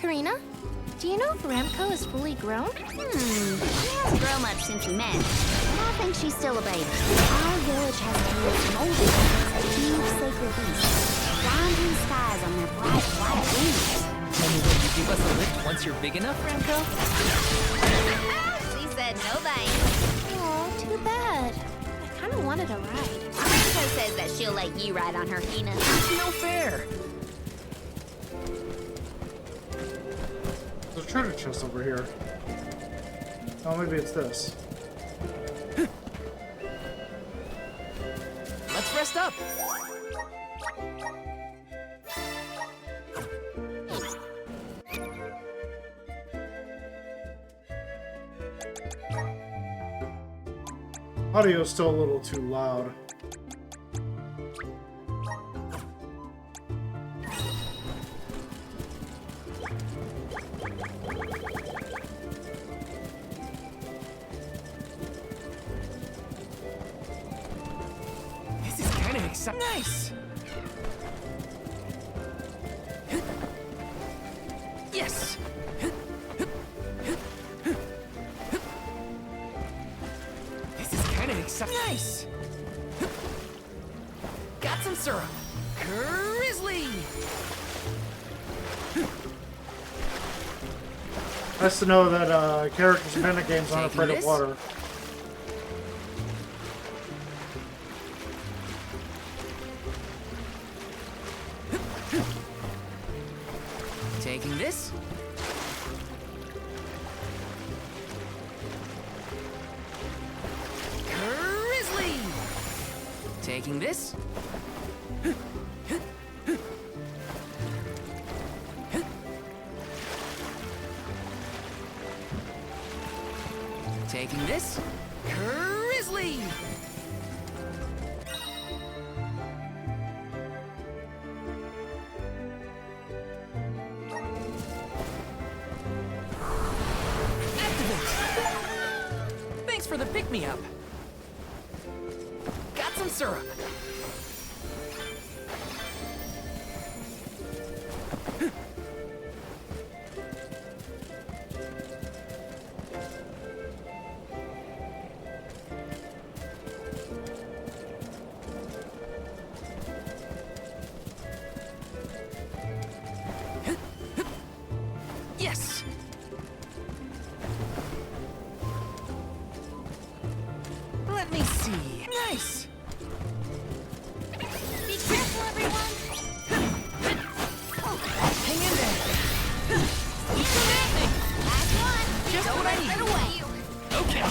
Karina, do you know if Remco is fully grown? He hasn't grown much since we met. I think she's still a baby. Our village has carried molded as huge sacred beasts, flying through the skies on their bright white wings. And will you give us a lift once you're big enough, Remco? She said no thanks. Oh, too bad. I kind of wanted a ride. Remco says that she'll let you ride on her, Hina. That's no fair. There's a treasure chest over here. Oh, maybe it's this. Let's rest up. Audio's still a little too loud. This is kind of exciting. Nice! Yes! This is kind of exciting. Nice! Got some syrup. Grizzly! Nice to know that characters in meta games aren't afraid of water. Taking this. Grizzly! Taking this. Taking this. Grizzly! Thanks for the pick-me-up. Got some syrup. Yes! Let me see. Nice! Be careful, everyone! Hang in there! Last one! Just Don't what I let need. it away! Okay.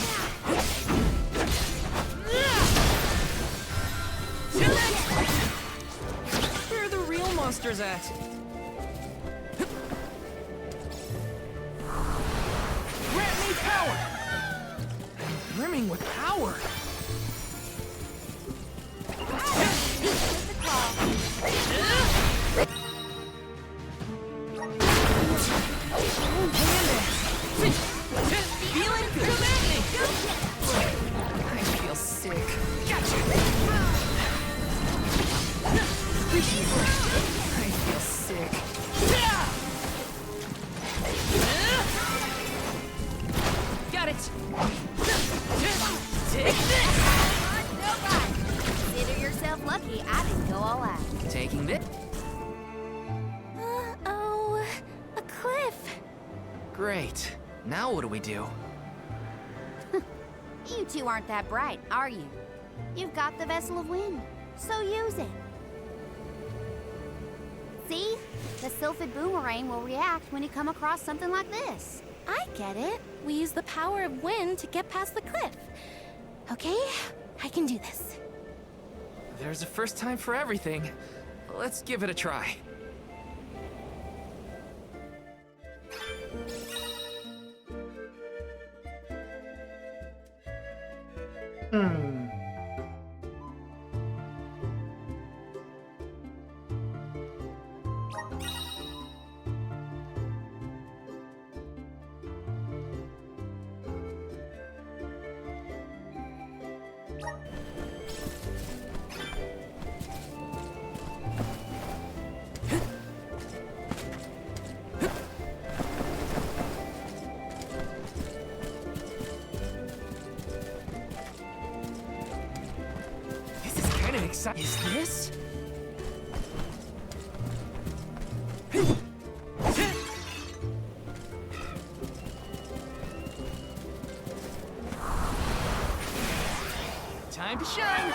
Where are the real monsters at? Grant me power! I'm brimming with power! Feeling good. Come at me. I feel sick. Gotcha. I feel sick. Got it. Take this. Consider yourself lucky I didn't go all out. Taking this. Oh, a cliff. Great. Now what do we do? You two aren't that bright, are you? You've got the Vessel of Wind, so use it. See? The Sylphid Boomerang will react when you come across something like this. I get it. We use the power of wind to get past the cliff. Okay, I can do this. There's a first time for everything. Let's give it a try. Is this? Time to shine!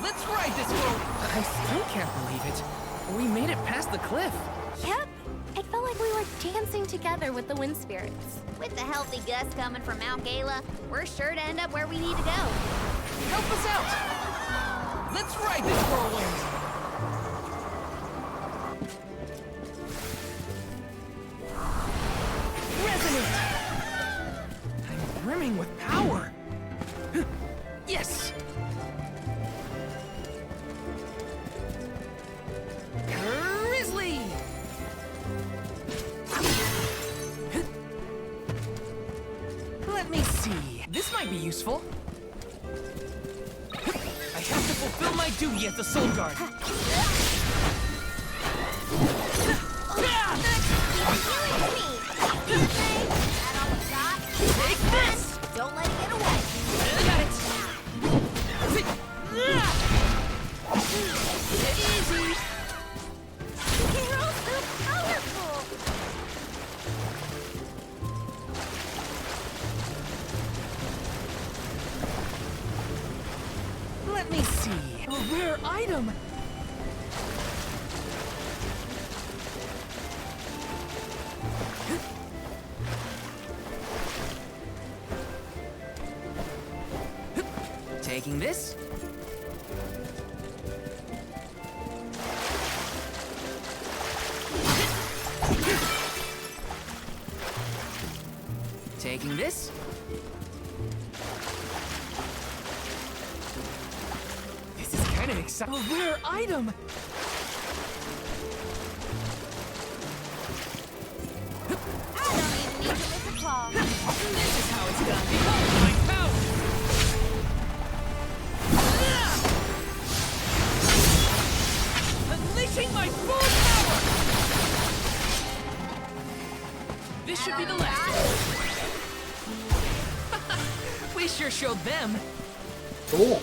Let's ride this rope! I still can't believe it. We made it past the cliff. Yep. It felt like we were dancing together with the wind spirits. With the healthy gust coming from Mount Gala, we're sure to end up where we need to go. Help us out! Let's ride this whirlwind! Resonate! be useful. I have to fulfill my duty as the Soul Guard. Take this! Don't let it get away. Got it. Easy. Heroes so powerful. Let me see. A rare item. Taking this. Taking this. This is kind of exciting. A rare item. I don't even need to lift a claw. This is how it's done. Behold my power. Unleashing my full power! This should be the last. We sure showed them. Cool.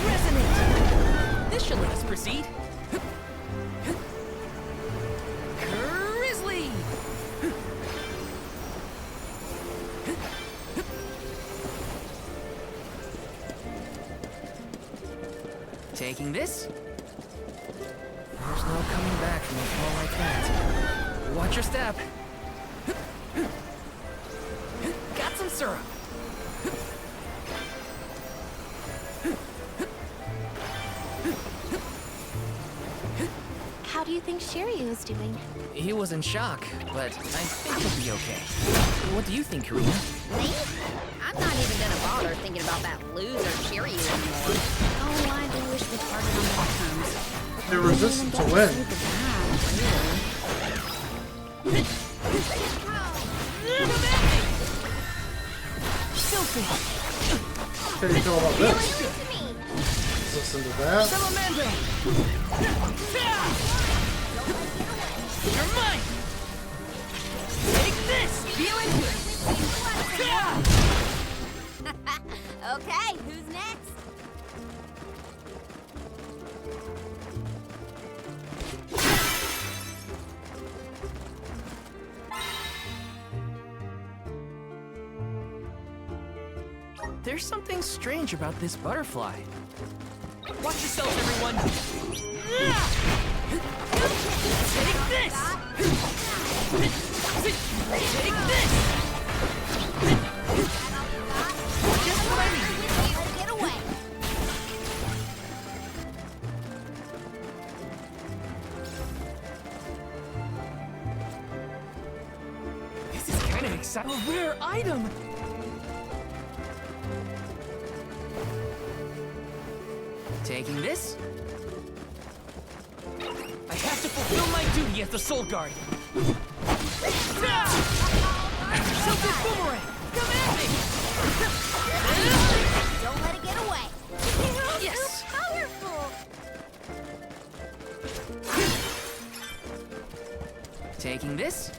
Resonate! This should let us proceed. Grizzly! Taking this. There's no coming back from a fall like that. Watch your step. Got some syrup. How do you think Shiryu is doing? He was in shock, but I think he'll be okay. What do you think, Karina? Me? I'm not even gonna bother thinking about that loser Shiryu anymore. Oh, I do wish we parted on better terms. They're resistant to wind. How do you feel about this? Listen to that. Salamander! You're mine! Take this! Feel into it! Okay, who's next? There's something strange about this butterfly. Watch yourselves, everyone! Take this! Take this! Just what I need. Get away. This is kind of exciting. A rare item! Taking this. I have to fulfill my duty as the Soul Guard. Tilted boomerang! Come at me! Don't let it get away. Heroes Yes. so powerful. Taking this.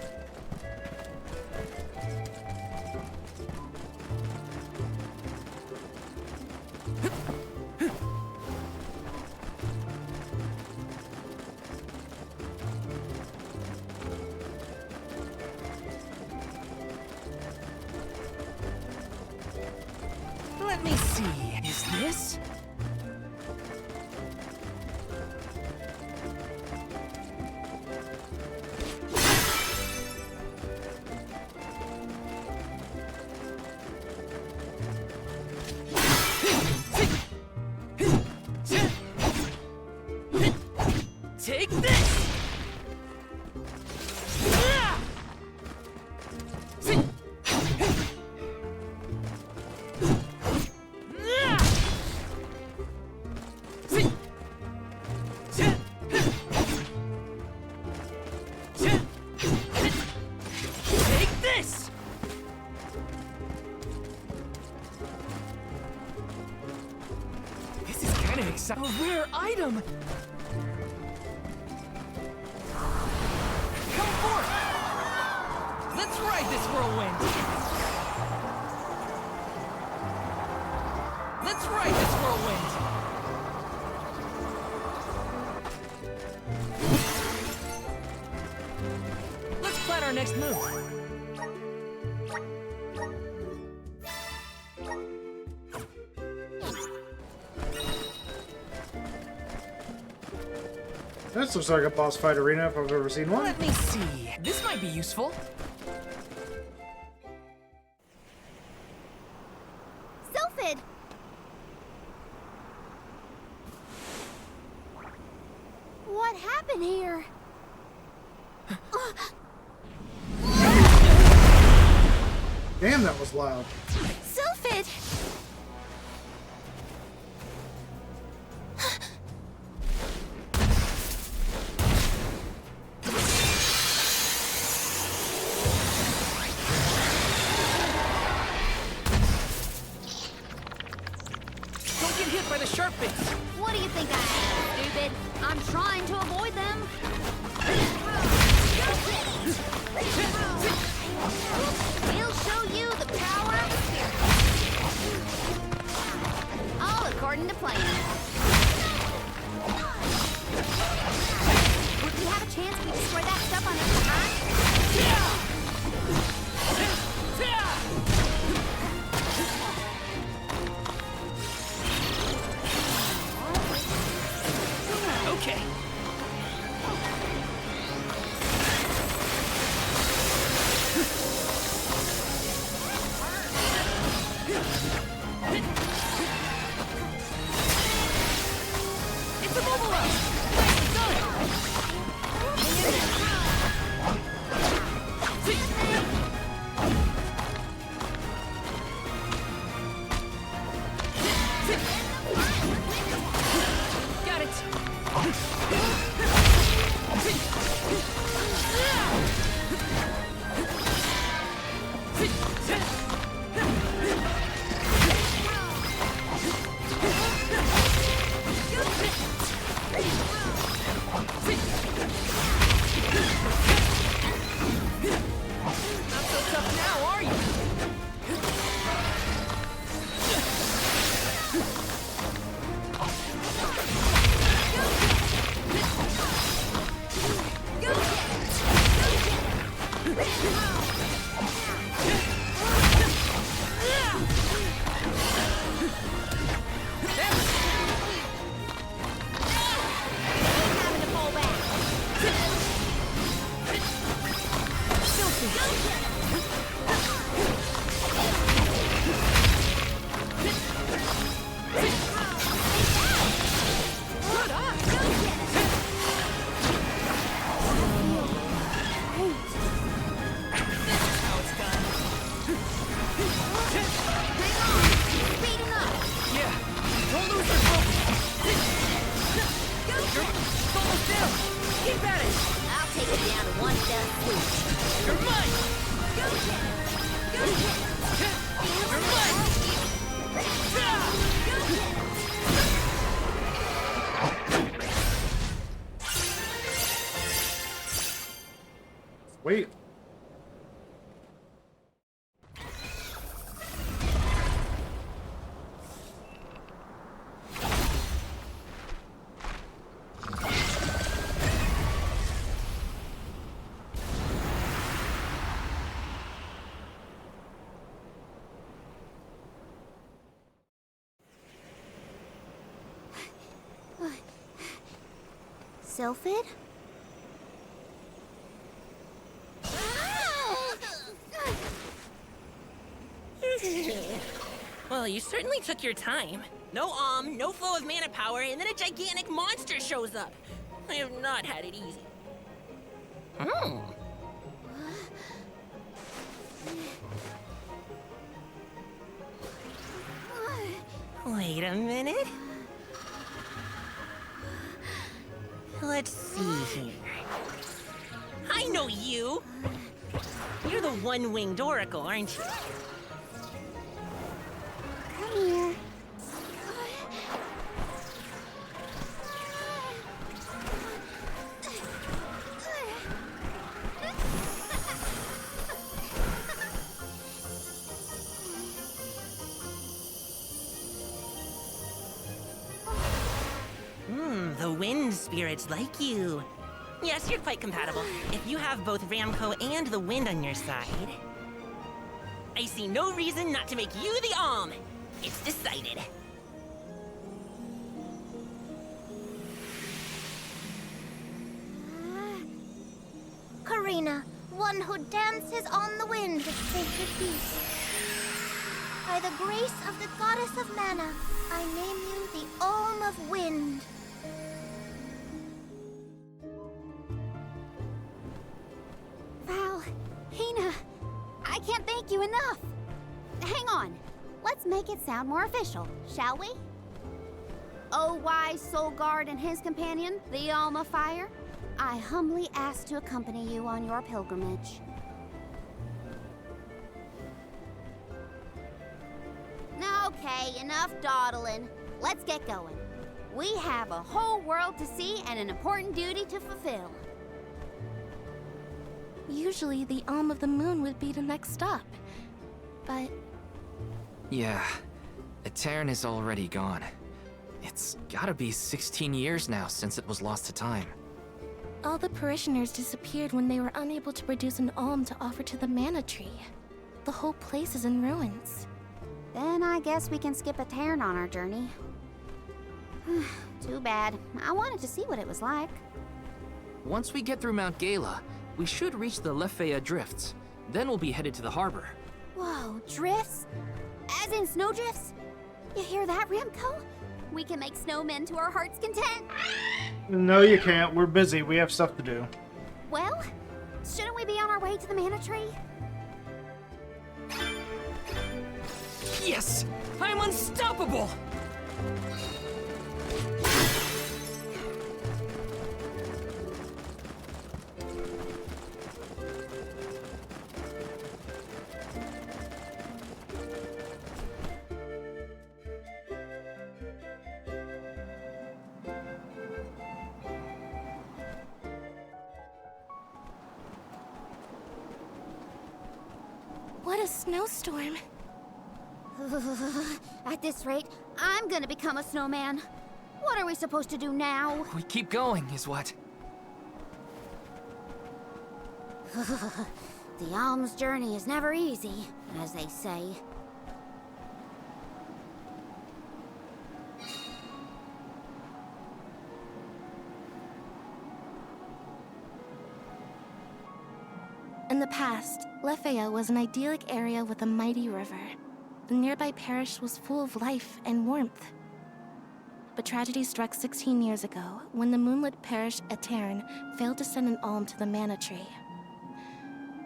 Let me see. Is this? Take this! exciting. A rare item! Come forth! Let's ride this whirlwind! Let's ride this whirlwind! Let's plan our next move. This looks like a boss fight arena if I've ever seen one. Let me see. This might be useful. Sylphid! What happened here? Damn, that was loud. Sylphid! Don't get hit by the sharp bits. What do you think I am, stupid? I'm trying to avoid them. We'll show you the power of spirit. All according to plan. Would we have a chance if we destroy that stuff on its behind? Okay. It's immobilized! Got it! Not so tough now, are you? Keep at it! I'll take it down to one fell swoop. You're mine! You're mine! Wait. Sylphid? Well, you certainly took your time. No no flow of mana power, and then a gigantic monster shows up. I have not had it easy. Wait a minute. Let's see here. I know you! You're the one-winged oracle, aren't you? Come here. a wind spirit like you. Yes, you're quite compatible. If you have both Ramco and the wind on your side, I see no reason not to make you the Alm. It's decided. Karina, one who dances on the wind of sacred peace. By the grace of the goddess of mana, I name you the Alm of Wind. Val, Hina, I can't thank you enough. Hang on, let's make it sound more official, shall we? Oh, wise Soul Guard and his companion, the Alm of Fire, I humbly ask to accompany you on your pilgrimage. Okay, enough dawdling. Let's get going. We have a whole world to see and an important duty to fulfill. Usually the Alm of the Moon would be the next stop. But Yeah, Aetern is already gone. It's gotta be 16 years now since it was lost to time. all the parishioners disappeared when they were unable to produce an alm to offer to the Mana Tree. The whole place is in ruins. Then I guess we can skip Aetern on our journey. Too bad. I wanted to see what it was like. Once we get through Mount Gala, we should reach the Lefeya Drifts. Then we'll be headed to the harbor. Whoa, drifts? As in snowdrifts? You hear that, Ramco? We can make snowmen to our heart's content. No, you can't. We're busy. We have stuff to do. Well, shouldn't we be on our way to the Mana Tree? Yes! I'm unstoppable! What a snowstorm. At this rate, I'm gonna become a snowman. What are we supposed to do now? We keep going, is what? The Alm's journey is never easy, as they say. In the past, Lefeya was an idyllic area with a mighty river. The nearby parish was full of life and warmth. But tragedy struck 16 years ago when the moonlit parish Aetern failed to send an alm to the Mana Tree.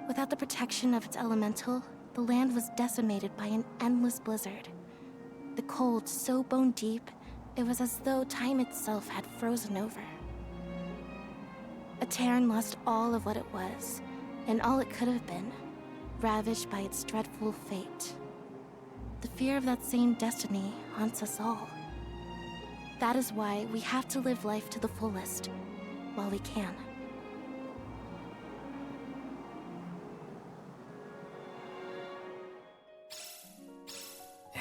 Without the protection of its elemental, the land was decimated by an endless blizzard. The cold so bone deep, it was as though time itself had frozen over. Aetern lost all of what it was, and all it could have been, ravaged by its dreadful fate. The fear of that same destiny haunts us all. That is why we have to live life to the fullest, while we can.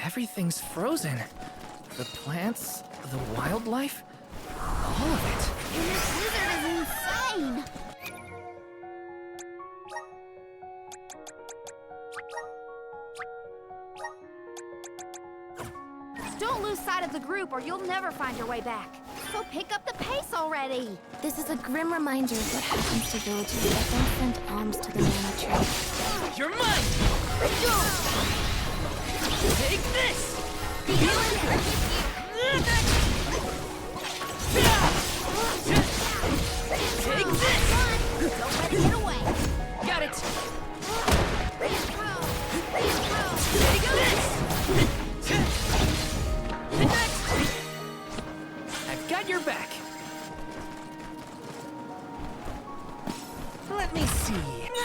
Everything's frozen. The plants, the wildlife, all of it. And this blizzard is insane! Don't lose sight of the group or you'll never find your way back. So pick up the pace already! This is a grim reminder of what happens to villagers that don't send alms to the Mana Tree. You're mine! Take this! Take this! Don't let it get away! Got it! Take this! I've got your back. Let me see.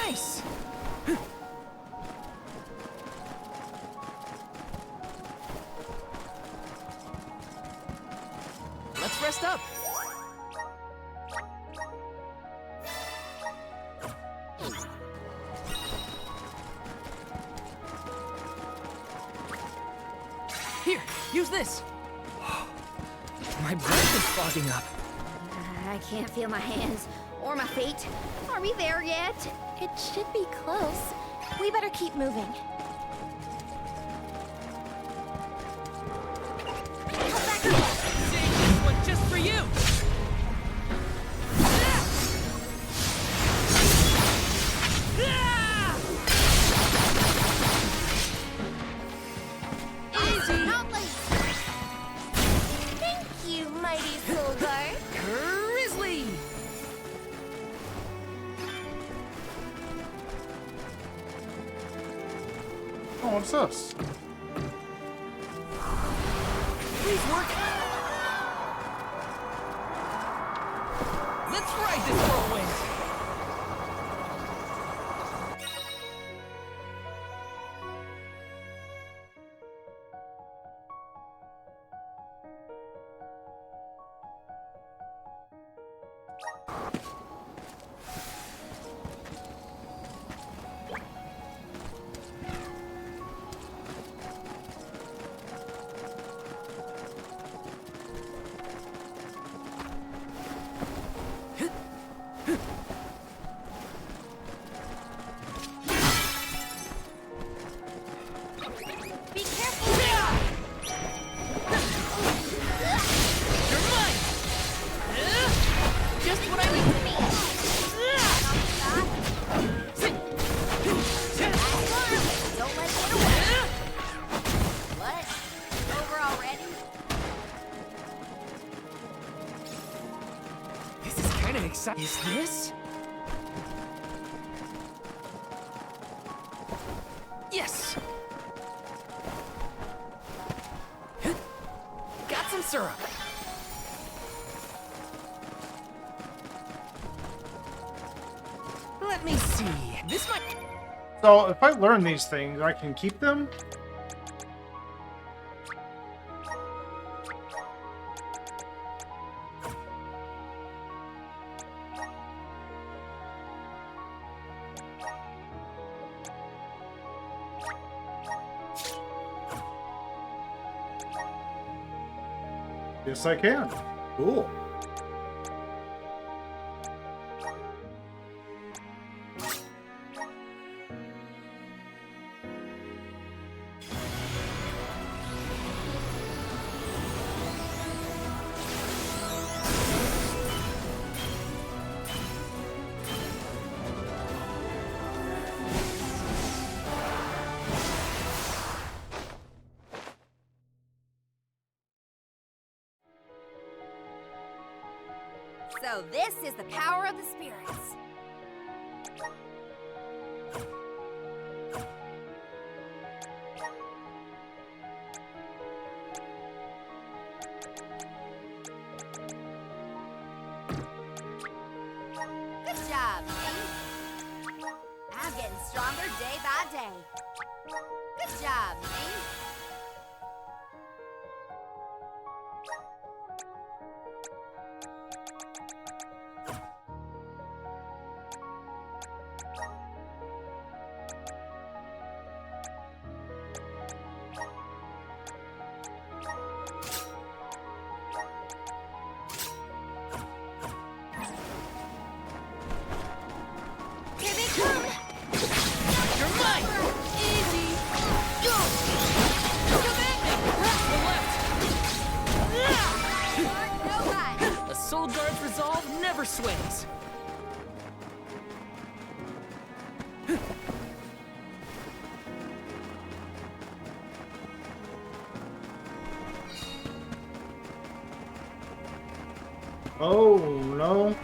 Nice! Let's rest up. Here, use this! My breath is fogging up. I can't feel my hands or my feet. Are we there yet? It should be close. We better keep moving. Save this one just for you! Thank you, mighty Soul Guard. Grizzly! Oh, what's this? Please work. Let's ride this whirlwind! Be careful! You're mine! Just what I need to be! Don't let it get away. What? Over already? This is kind of exciting. Is this? Yes! Got some syrup. Let me see. This might. So if I learn these things, I can keep them? Yes, I can. Cool. So this is the power of the spirits. Good job, me. I'm getting stronger day by day. Good job, me. Here they come! You're mine! Easy! Go! Come at me! To the left! Nobody! A Soul Guard's resolve never swings. Oh, no.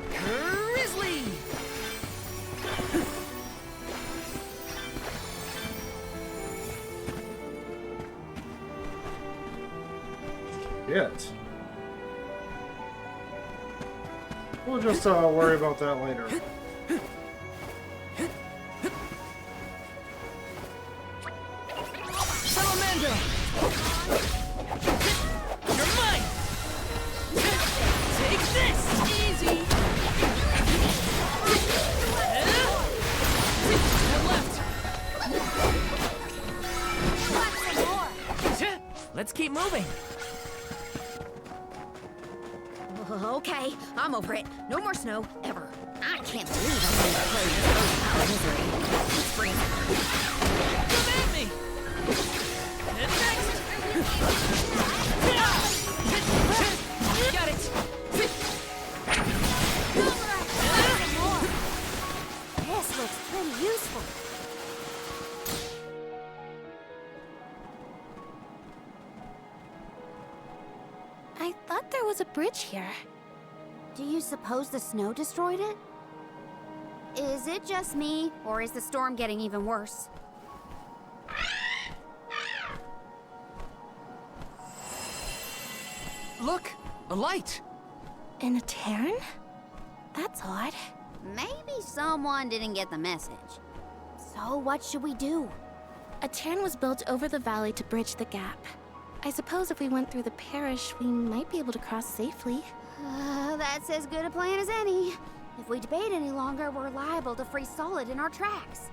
Grizzly! Shit. We'll just worry about that later. Salamander! You're mine! Take this! Easy! To the left! Let's Let's keep moving. Okay, I'm over it. No more snow, ever. I can't believe I'm going to play this first power misery. It's freezing. Come at me! And next! Got it! This looks pretty useful. I thought there was a bridge here. Do you suppose the snow destroyed it? Is it just me, or is the storm getting even worse? Look! A light! In a Terran? That's odd. Maybe someone didn't get the message. So what should we do? A Terran was built over the valley to bridge the gap. I suppose if we went through the parish, we might be able to cross safely. That's as good a plan as any. If we debate any longer, we're liable to freeze solid in our tracks.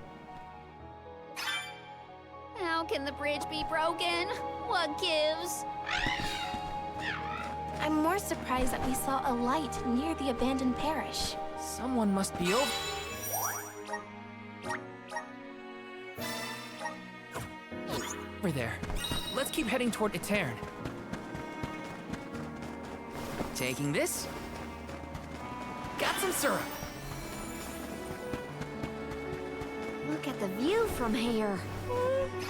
How can the bridge be broken? What gives? I'm more surprised that we saw a light near the abandoned parish. Someone must be over. Over there. Let's keep heading toward Aetern. Taking this. Got some syrup. Look at the view from here.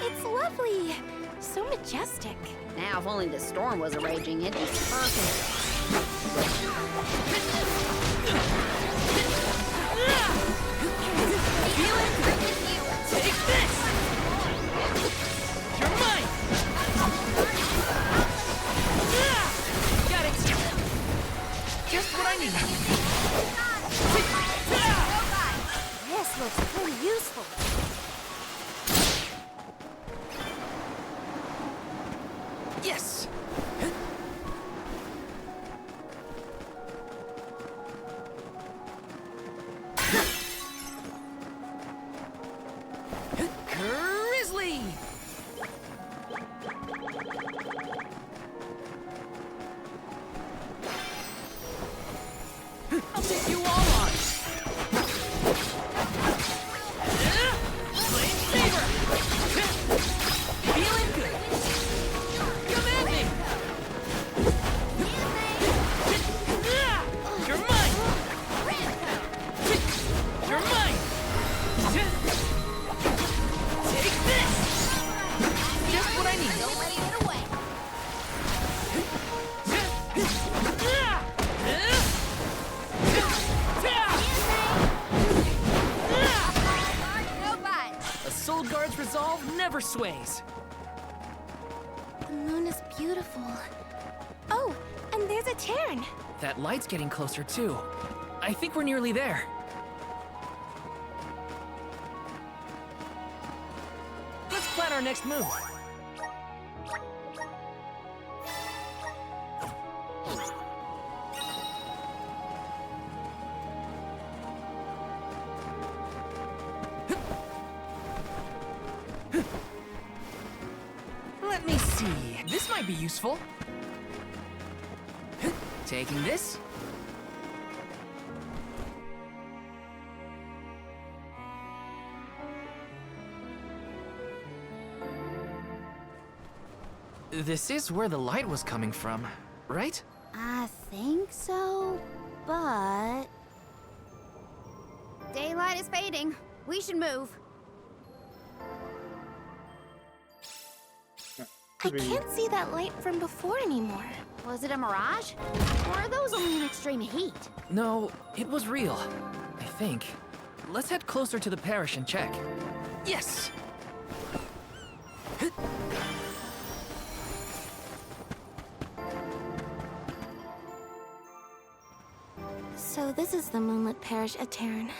It's lovely. So majestic. Now, if only the storm was raging, it'd be perfect. Take this! You're mine! Got it! Just what I need! This looks pretty useful. Yes! Grizzly! I'll take you all on! Flame Saber! Feeling good! Come at me! You're mine! You're mine! Take this! Just what I need! Don't let it get away. A Soul Guard's resolve never sways. The moon is beautiful. Oh, and there's a Terran. That light's getting closer too. I think we're nearly there. Let's plan our next move. Let me see. This might be useful. Taking this. This is where the light was coming from, right? I think so, but... Daylight is fading. We should move. I can't see that light from before anymore. Was it a mirage? Or are those only in extreme heat? No, it was real. I think. Let's head closer to the parish and check. Yes! So this is the moonlit parish at Terran.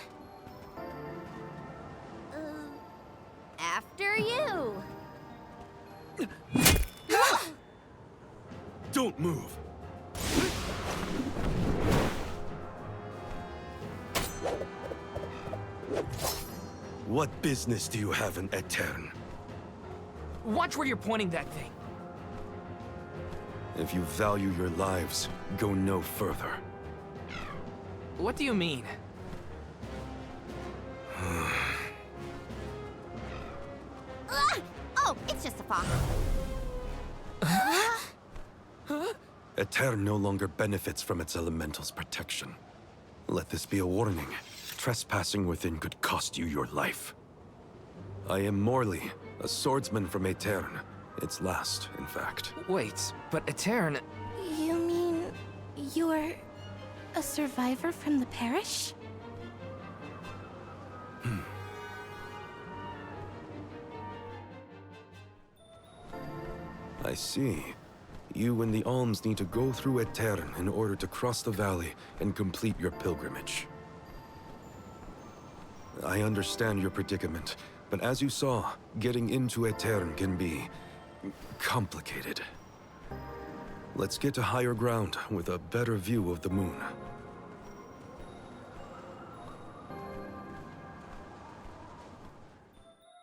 After you. Don't move. What business do you have in Aetern? Watch where you're pointing that thing. If you value your lives, go no further. What do you mean? Oh, it's just a fox. Aetern no longer benefits from its elemental's protection. Let this be a warning. Trespassing within could cost you your life. I am Morley, a swordsman from Aetern. Its last, in fact. Wait, but Aetern... You mean you're a survivor from the parish? I see. You and the Alms need to go through Aetern in order to cross the valley and complete your pilgrimage. I understand your predicament, but as you saw, getting into Aetern can be complicated. Let's get to higher ground with a better view of the moon.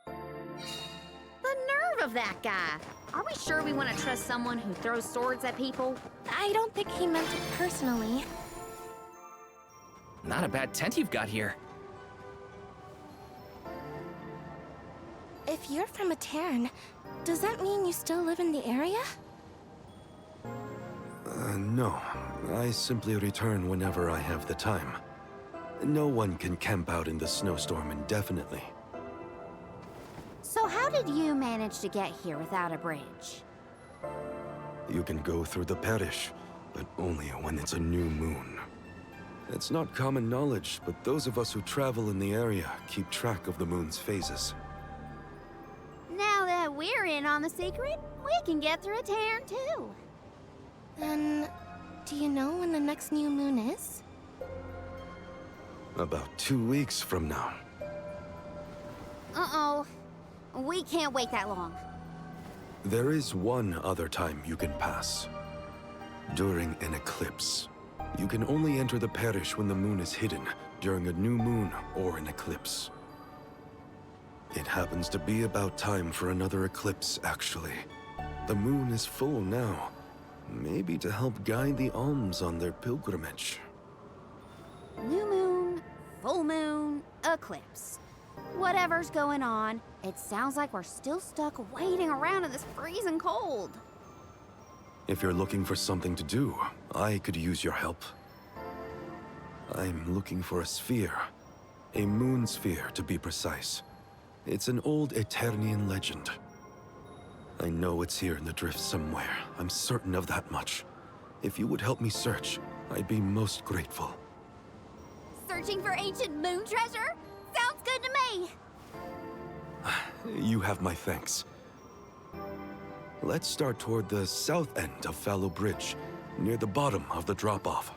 The nerve of that guy! Are we sure we want to trust someone who throws swords at people? I don't think he meant it personally. Not a bad tent you've got here. If you're from Aetern, does that mean you still live in the area? No. I simply return whenever I have the time. No one can camp out in the snowstorm indefinitely. So how did you manage to get here without a bridge? You can go through the parish, but only when it's a new moon. It's not common knowledge, but those of us who travel in the area keep track of the moon's phases. Now that we're in on the secret, we can get through Aetern too. Then, do you know when the next new moon is? About 2 weeks from now. Uh-oh. We can't wait that long. There is one other time you can pass. During an eclipse. You can only enter the parish when the moon is hidden, during a new moon or an eclipse. It happens to be about time for another eclipse, actually. The moon is full now. Maybe to help guide the Alms on their pilgrimage. New moon, full moon, eclipse. Whatever's going on, it sounds like we're still stuck waiting around in this freezing cold. If you're looking for something to do, I could use your help. I'm looking for a sphere. A moon sphere, to be precise. It's an old Aeternian legend. I know it's here in the drift somewhere. I'm certain of that much. If you would help me search, I'd be most grateful. Searching for ancient moon treasure? Sounds good to me! You have my thanks. Let's start toward the south end of Fallow Bridge, near the bottom of the drop-off.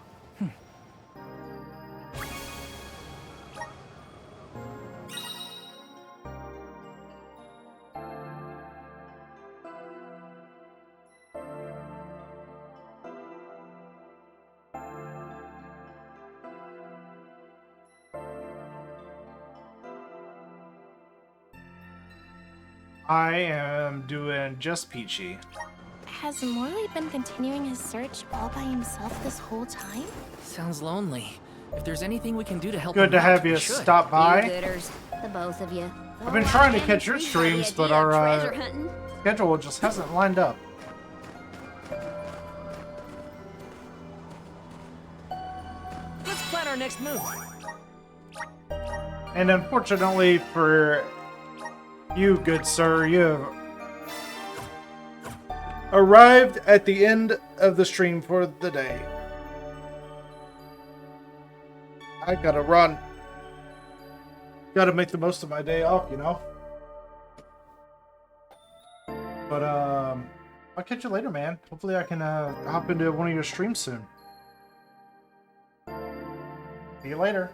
I am doing just peachy. Has Morley been continuing his search all by himself this whole time? Sounds lonely. If there's anything we can do to help Good him to out, have we you should. stop by. You gooders, the both of you. I've been trying to catch your streams, but our schedule just hasn't lined up. Let's plan our next move. And unfortunately for you, good sir, you have arrived at the end of the stream for the day. I gotta run. Gotta make the most of my day off, you know? But, I'll catch you later, man. Hopefully I can, hop into one of your streams soon. See you later.